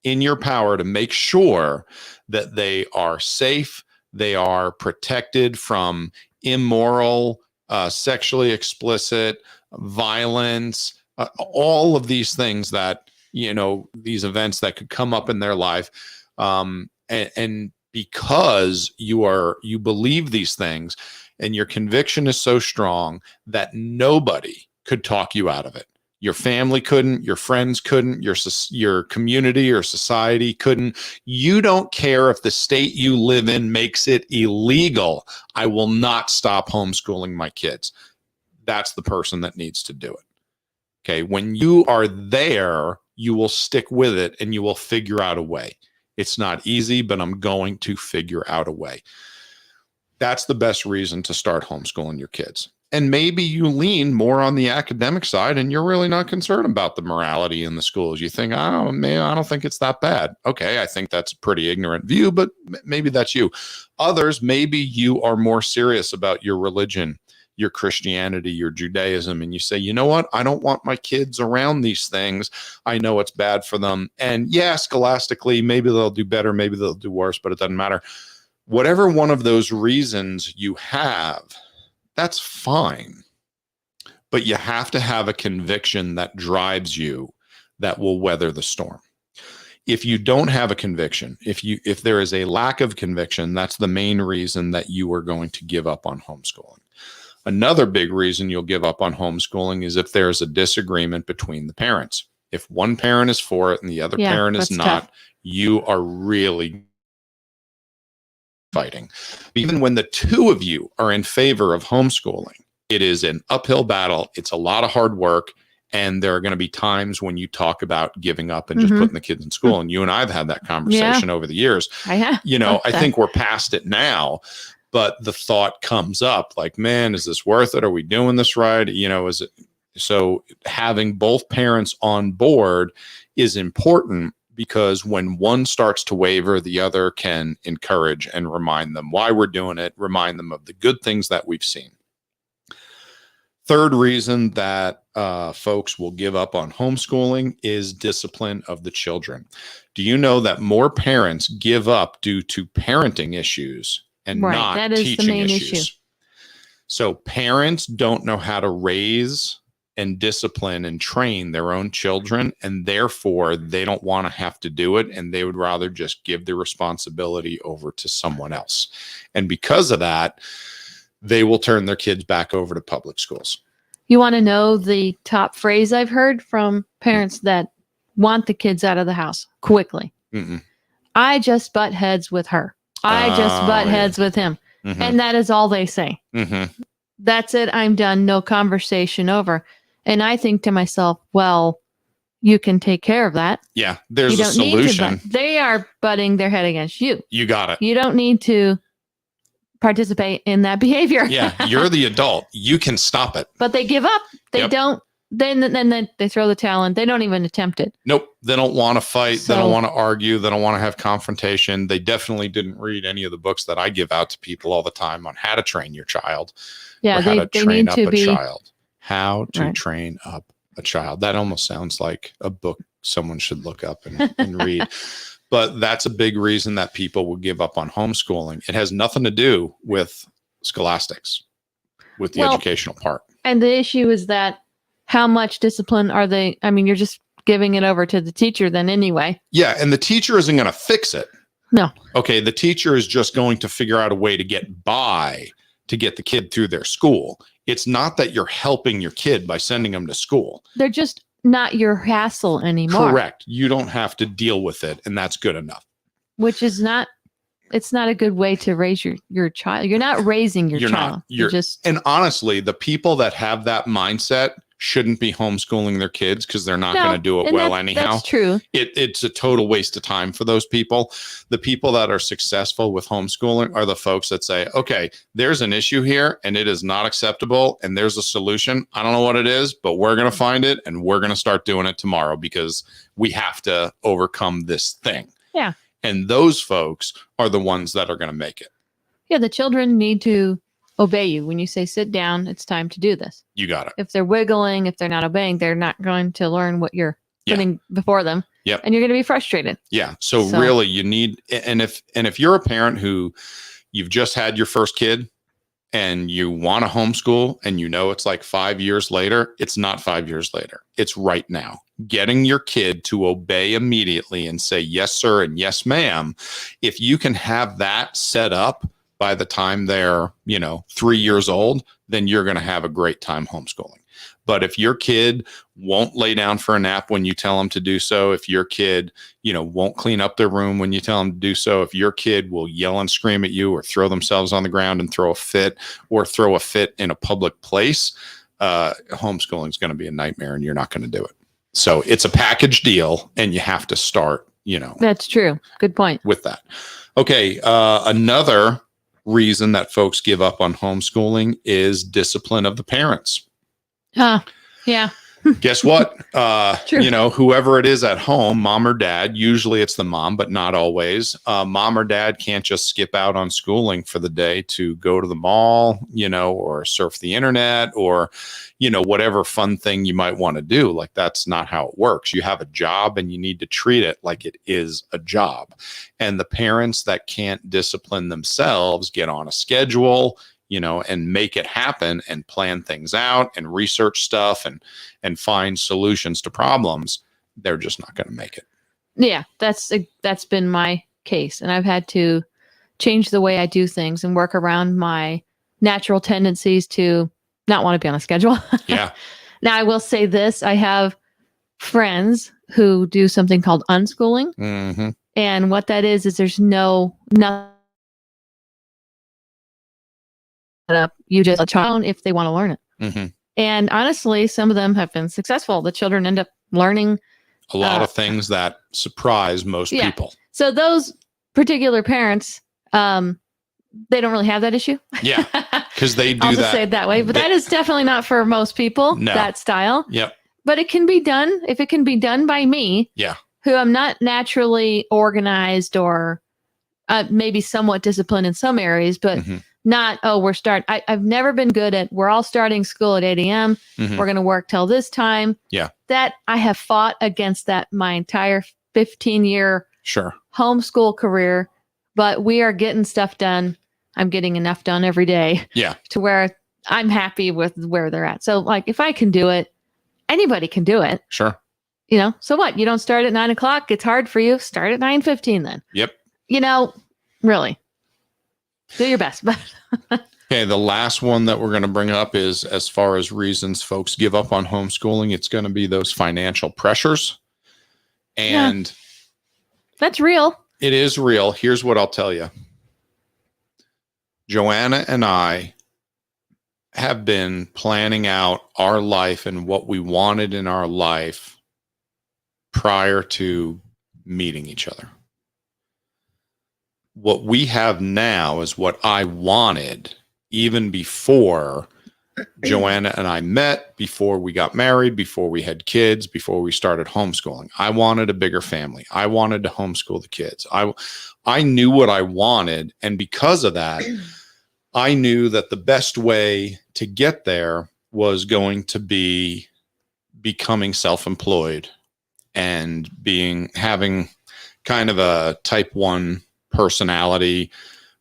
in your power to make sure that they are safe, they are protected from immoral, sexually explicit, violence, all of these things that, these events that could come up in their life. And because you believe these things and your conviction is so strong that nobody could talk you out of it. Your family couldn't, your friends couldn't, your community or society couldn't. You don't care if the state you live in makes it illegal. I will not stop homeschooling my kids. That's the person that needs to do it. Okay. When you are there, you will stick with it and you will figure out a way. It's not easy, but I'm going to figure out a way. That's the best reason to start homeschooling your kids. And maybe you lean more on the academic side and you're really not concerned about the morality in the schools. You think, oh, man, I don't think it's that bad. Okay, I think that's a pretty ignorant view, but maybe that's you. Others, maybe you are more serious about your religion, your Christianity, your Judaism, and you say, you know what? I don't want my kids around these things. I know it's bad for them. And yeah, scholastically, maybe they'll do better, maybe they'll do worse, but it doesn't matter. Whatever one of those reasons you have, that's fine. But you have to have a conviction that drives you that will weather the storm. If you don't have a conviction, if there is a lack of conviction, that's the main reason that you are going to give up on homeschooling. Another big reason you'll give up on homeschooling is if there's a disagreement between the parents. If one parent is for it and the other parent is not, tough. You are really fighting. Even when the two of you are in favor of homeschooling, it is an uphill battle. It's a lot of hard work. And there are going to be times when you talk about giving up and just putting the kids in school. And you and I have had that conversation over the years. I have. I think we're past it now. But the thought comes up like, man, is this worth it? Are we doing this right? Is it? So having both parents on board is important, because when one starts to waver, the other can encourage and remind them why we're doing it, remind them of the good things that we've seen. Third reason that folks will give up on homeschooling is discipline of the children. Do you know that more parents give up due to parenting issues and not that is teaching the main issues? issue. So parents don't know how to raise and discipline and train their own children, and therefore they don't want to have to do it, and they would rather just give the responsibility over to someone else. And because of that, they will turn their kids back over to public schools. You want to know the top phrase I've heard from parents that want the kids out of the house quickly? Mm-mm. I just butt heads with her. I just butt heads with him. Mm-hmm. And that is all they say. Mm-hmm. That's it. I'm done. No conversation over. And I think to myself, well, you can take care of that. Yeah, there's you a don't solution. Need to they are butting their head against you. You got it. You don't need to participate in that behavior. Yeah, you're the adult. You can stop it. But they give up. They Yep. don't. Then they throw the towel in. They don't even attempt it. Nope. They don't want to fight. So- they don't want to argue. They don't want to have confrontation. They definitely didn't read any of the books that I give out to people all the time on how to train your child. Yeah, or how to they train need up to a be. child. How to Right. train up a child. That almost sounds like a book someone should look up and read. But that's a big reason that people will give up on homeschooling. It has nothing to do with scholastics, with the educational part. And the issue is that how much discipline are they? I mean, you're just giving it over to the teacher then anyway. Yeah, and the teacher isn't going to fix it. No. Okay, the teacher is just going to figure out a way to get by to get the kid through their school. It's not that you're helping your kid by sending them to school. They're just not your hassle anymore. Correct. You don't have to deal with it, and that's good enough. Which is not, it's not a good way to raise your child. You're not raising your You're child. not. You're just, And honestly, the people that have that mindset shouldn't be homeschooling their kids because they're not going to do it and well anyhow. That's true. It's a total waste of time for those people. The people that are successful with homeschooling are the folks that say, okay, there's an issue here and it is not acceptable and there's a solution. I don't know what it is, but we're going to find it and we're going to start doing it tomorrow because we have to overcome this thing. Yeah. And those folks are the ones that are going to make it. Yeah, the children need to obey you. When you say sit down, it's time to do this. You got it. If they're wiggling, if they're not obeying, they're not going to learn what you're putting before them. Yep. And you're going to be frustrated. Yeah. So really you need, and if you're a parent who you've just had your first kid and you want to homeschool and you know it's like 5 years later, it's not 5 years later. It's right now. Getting your kid to obey immediately and say yes, sir, and yes, ma'am. If you can have that set up by the time they're, 3 years old, then you're going to have a great time homeschooling. But if your kid won't lay down for a nap when you tell them to do so, if your kid, won't clean up their room when you tell them to do so, if your kid will yell and scream at you or throw themselves on the ground and throw a fit or throw a fit in a public place, homeschooling is going to be a nightmare and you're not going to do it. So it's a package deal and you have to start, That's true. Good point. with that. Okay. Another reason that folks give up on homeschooling is discipline of the parents. Yeah. Guess what? True. Whoever it is at home, mom or dad, usually it's the mom, but not always. Mom or dad can't just skip out on schooling for the day to go to the mall, or surf the internet or, whatever fun thing you might want to do. Like that's not how it works. You have a job and you need to treat it like it is a job. And the parents that can't discipline themselves get on a schedule, and make it happen and plan things out and research stuff and find solutions to problems, they're just not going to make it. Yeah, that's been my case. And I've had to change the way I do things and work around my natural tendencies to not want to be on a schedule. Yeah. Now, I will say this. I have friends who do something called unschooling. Mm-hmm. And what that is there's nothing up. You just a child if they want to learn it. Mm-hmm. And honestly, some of them have been successful. The children end up learning A lot of things that surprise most people. So those particular parents, they don't really have that issue. Yeah, because they do I'll that. just say it that way. But that is definitely not for most people, No. that style. Yep. But it can be done if it can be done by me, Yeah. who am not naturally organized or maybe somewhat disciplined in some areas, but Mhm. not, I've never been good at, we're all starting school at 8 a.m. Mhm. We're going to work till this time. Yeah. That I have fought against that my entire 15-year Sure. homeschool career, but we are getting stuff done. I'm getting enough done every day Yeah. to where I'm happy with where they're at. So like, if I can do it, Anybody can do it. Sure. So what? You don't start at 9:00. It's hard for you. Start at 9:15 then. Yep. Really do your best. Okay. The last one that we're going to bring up is, as far as reasons folks give up on homeschooling, it's going to be those financial pressures. And that's real. It is real. Here's what I'll tell you. JoAnna and I have been planning out our life and what we wanted in our life prior to meeting each other. What we have now is what I wanted even before JoAnna and I met, before we got married, before we had kids, before we started homeschooling. I wanted a bigger family. I wanted to homeschool the kids. I knew what I wanted. And because of that, I knew that the best way to get there was going to be becoming self-employed and having kind of a type 1 personality,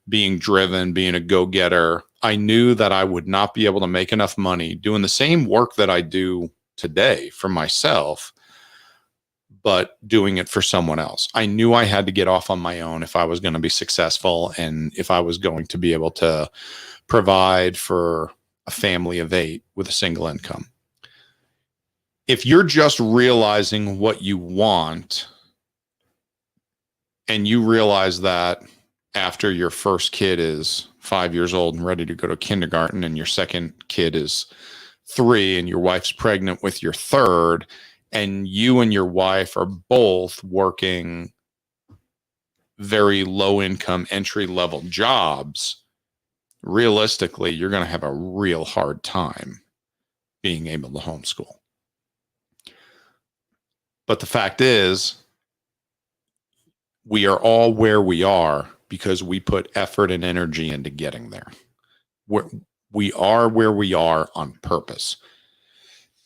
being driven, being a go-getter. I knew that I would not be able to make enough money doing the same work that I do today for myself, but doing it for someone else. I knew I had to get off on my own if I was going to be successful and if I was going to be able to provide for a family of 8 with a single income. If you're just realizing what you want and you realize that after your first kid is 5 years old and ready to go to kindergarten and your second kid is 3 and your wife's pregnant with your third, and you and your wife are both working very low income entry level jobs, realistically, you're going to have a real hard time being able to homeschool. But the fact is, we are all where we are because we put effort and energy into getting there. We are where we are on purpose.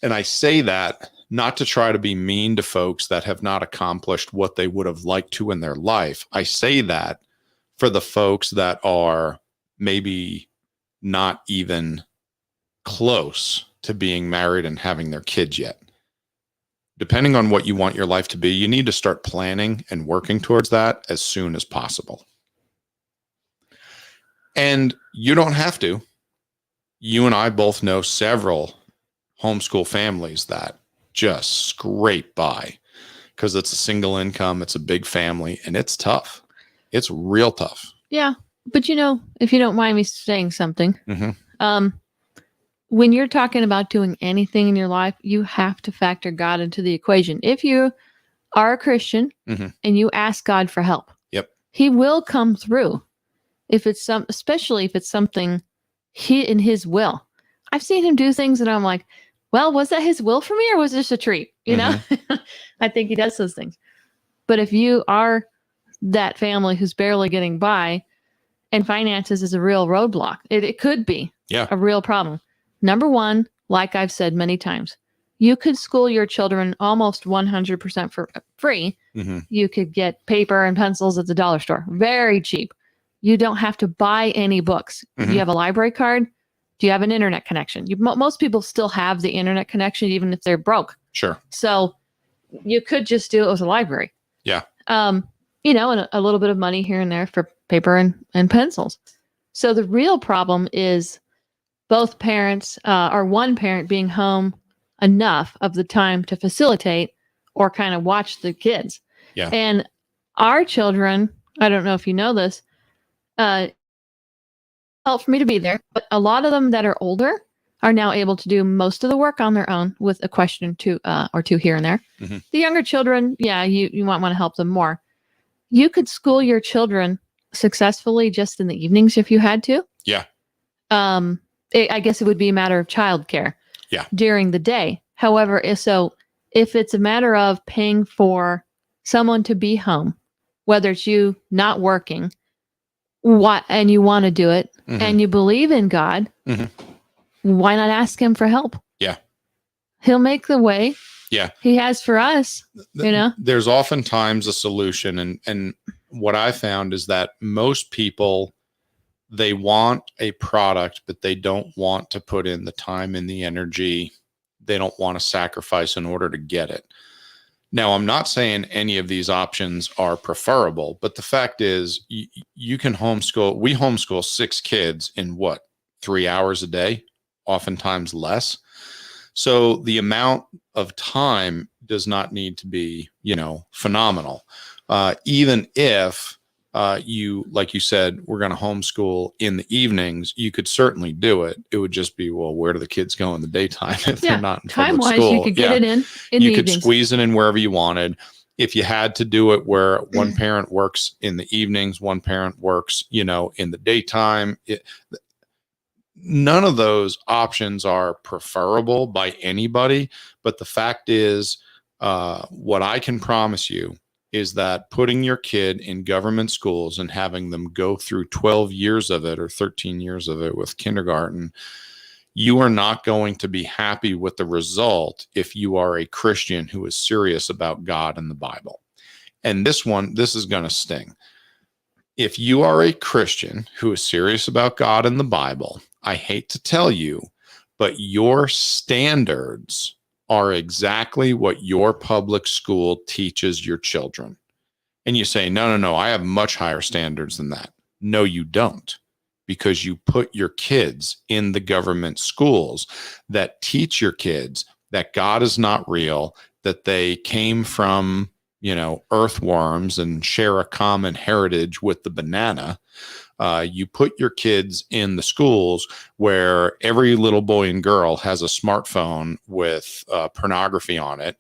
And I say that not to try to be mean to folks that have not accomplished what they would have liked to in their life. I say that for the folks that are maybe not even close to being married and having their kids yet. Depending on what you want your life to be, you need to start planning and working towards that as soon as possible. And you don't have to. You and I both know several homeschool families that just scrape by because it's a single income, it's a big family, and it's tough. It's real tough. Yeah. But if you don't mind me saying something, when you're talking about doing anything in your life, you have to factor God into the equation. If you are a Christian and you ask God for help, He will come through. Especially if it's something in His will. I've seen Him do things and I'm like, well, was that His will for me or was this a treat? I think He does those things. But if you are that family who's barely getting by and finances is a real roadblock, it could be a real problem. Number one, like I've said many times, you could school your children almost 100% for free. You could get paper and pencils at the dollar store, very cheap. You don't have to buy any books. Do you have a library card? Do you have an internet connection? Most people still have the internet connection, even if they're broke. Sure. So you could just do it with a library. Yeah. And a little bit of money here and there for paper and pencils. So the real problem is both parents or one parent being home enough of the time to facilitate or kind of watch the kids. Yeah. And our children, I don't know if you know this, help for me to be there, but a lot of them that are older are now able to do most of the work on their own with a question or two here and there. The younger children, you might want to help them more. You could school your children successfully just in the evenings if you had to. Yeah. I guess it would be a matter of childcare. Yeah. During the day. However, if it's a matter of paying for someone to be home, whether it's you not working, and you want to do it, and you believe in God, why not ask Him for help? Yeah. He'll make the way. Yeah. He has for us, There's oftentimes a solution. And what I found is that most people, they want a product, but they don't want to put in the time and the energy they don't want to sacrifice in order to get it. Now, I'm not saying any of these options are preferable, but the fact is you can homeschool. We homeschool 6 kids in what, 3 hours a day, oftentimes less. So the amount of time does not need to be, phenomenal. Even if you, like you said, we're going to homeschool in the evenings, you could certainly do it. It would just be, well, where do the kids go in the daytime if they're not in public school? Time-wise, you could get it in you the could evenings. Squeeze it in wherever you wanted. If you had to do it where one parent works in the evenings, one parent works, in the daytime, none of those options are preferable by anybody. But the fact is, what I can promise you is that putting your kid in government schools and having them go through 12 years of it or 13 years of it with kindergarten, you are not going to be happy with the result if you are a Christian who is serious about God and the Bible. And this is going to sting. If you are a Christian who is serious about God and the Bible, I hate to tell you, but your standards are exactly what your public school teaches your children. And you say, no, I have much higher standards than that. No, you don't, because you put your kids in the government schools that teach your kids that God is not real, that they came from, earthworms and share a common heritage with the banana. You put your kids in the schools where every little boy and girl has a smartphone with pornography on it.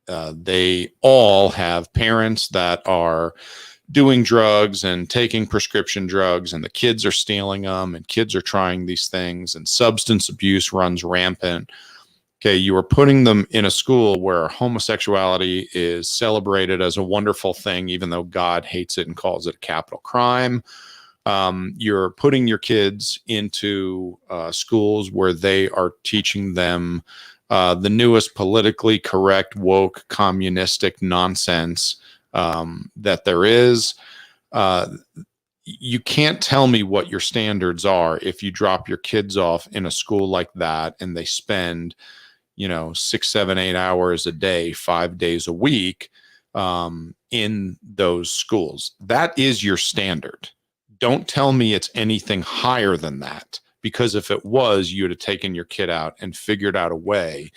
They all have parents that are doing drugs and taking prescription drugs, and the kids are stealing them, and kids are trying these things, and substance abuse runs rampant. Okay, you are putting them in a school where homosexuality is celebrated as a wonderful thing, even though God hates it and calls it a capital crime. You're putting your kids into schools where they are teaching them the newest politically correct, woke, communistic nonsense that there is. You can't tell me what your standards are if you drop your kids off in a school like that and they spend 6, 7, 8 hours a day, 5 days a week in those schools. That is your standard. Don't tell me it's anything higher than that, because if it was, you'd have taken your kid out and figured out a way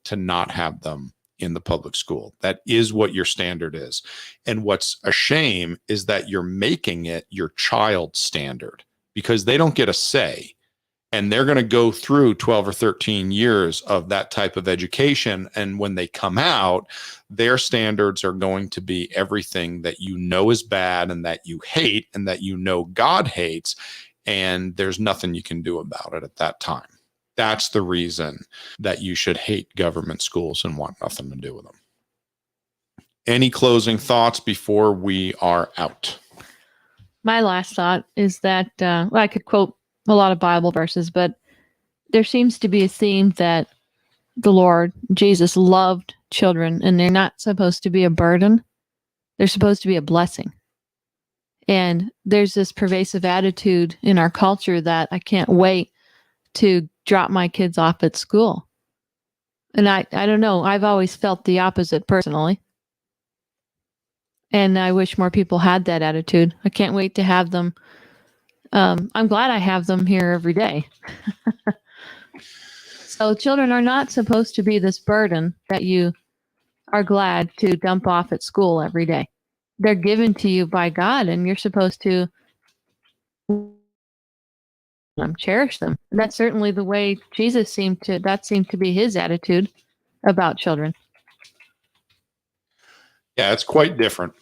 to not have them in the public school. That is what your standard is. And what's a shame is that you're making it your child's standard, because they don't get a say. And they're going to go through 12 or 13 years of that type of education. And when they come out, their standards are going to be everything that is bad and that you hate and that God hates. And there's nothing you can do about it at that time. That's the reason that you should hate government schools and want nothing to do with them. Any closing thoughts before we are out? My last thought is that I could quote a lot of Bible verses, but there seems to be a theme that the Lord Jesus loved children, and they're not supposed to be a burden. They're supposed to be a blessing. And there's this pervasive attitude in our culture that I can't wait to drop my kids off at school. And I don't know. I've always felt the opposite personally. And I wish more people had that attitude. I can't wait to have them. I'm glad I have them here every day. So children are not supposed to be this burden that you are glad to dump off at school every day. They're given to you by God, and you're supposed to cherish them. And that's certainly the way Jesus seemed to be his attitude about children. Yeah, it's quite different.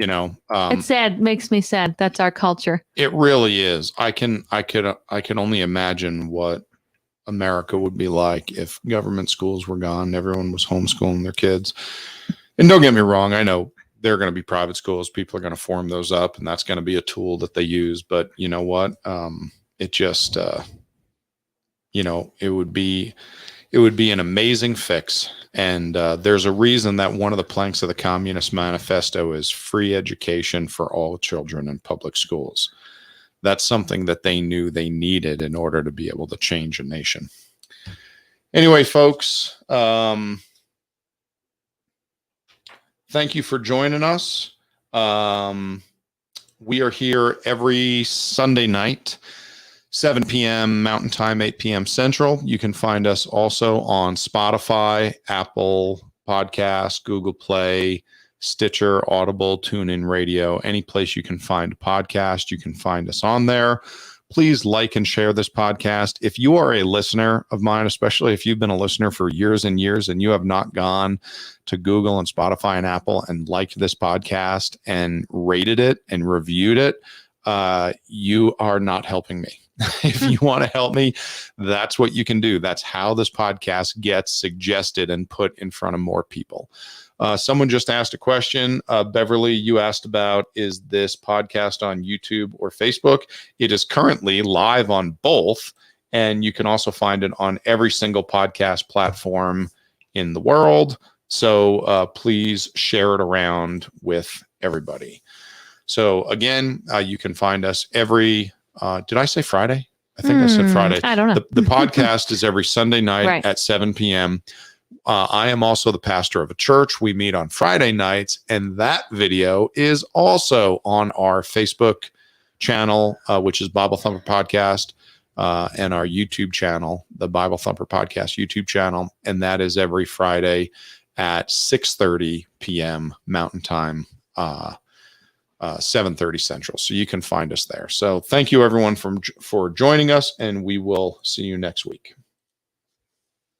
It's sad. Makes me sad. That's our culture. It really is. I can only imagine what America would be like if government schools were gone. Everyone was homeschooling their kids. And don't get me wrong, I know there are going to be private schools. People are going to form those up, and that's going to be a tool that they use. But you know what? It just, it would be an amazing fix. And there's a reason that one of the planks of the Communist Manifesto is free education for all children in public schools. That's something that they knew they needed in order to be able to change a nation. Anyway, folks, thank you for joining us. We are here every Sunday night, 7 p.m. Mountain Time, 8 p.m. Central. You can find us also on Spotify, Apple Podcasts, Google Play, Stitcher, Audible, TuneIn Radio, any place you can find a podcast, you can find us on there. Please like and share this podcast. If you are a listener of mine, especially if you've been a listener for years and years and you have not gone to Google and Spotify and Apple and liked this podcast and rated it and reviewed it, you are not helping me. If you want to help me, that's what you can do. That's how this podcast gets suggested and put in front of more people. Someone just asked a question. Beverly, you asked about, is this podcast on YouTube or Facebook? It is currently live on both, and you can also find it on every single podcast platform in the world. So please share it around with everybody. So again, you can find us every, did I say Friday? I think I said Friday. I don't know. The podcast is every Sunday night Right. at 7 p.m. I am also the pastor of a church. We meet on Friday nights, and that video is also on our Facebook channel, which is Bible Thumper Podcast, and our YouTube channel, the Bible Thumper Podcast YouTube channel, and that is every Friday at 6:30 p.m. Mountain Time, 7:30 Central. So you can find us there. So thank you, everyone, for joining us, and we will see you next week.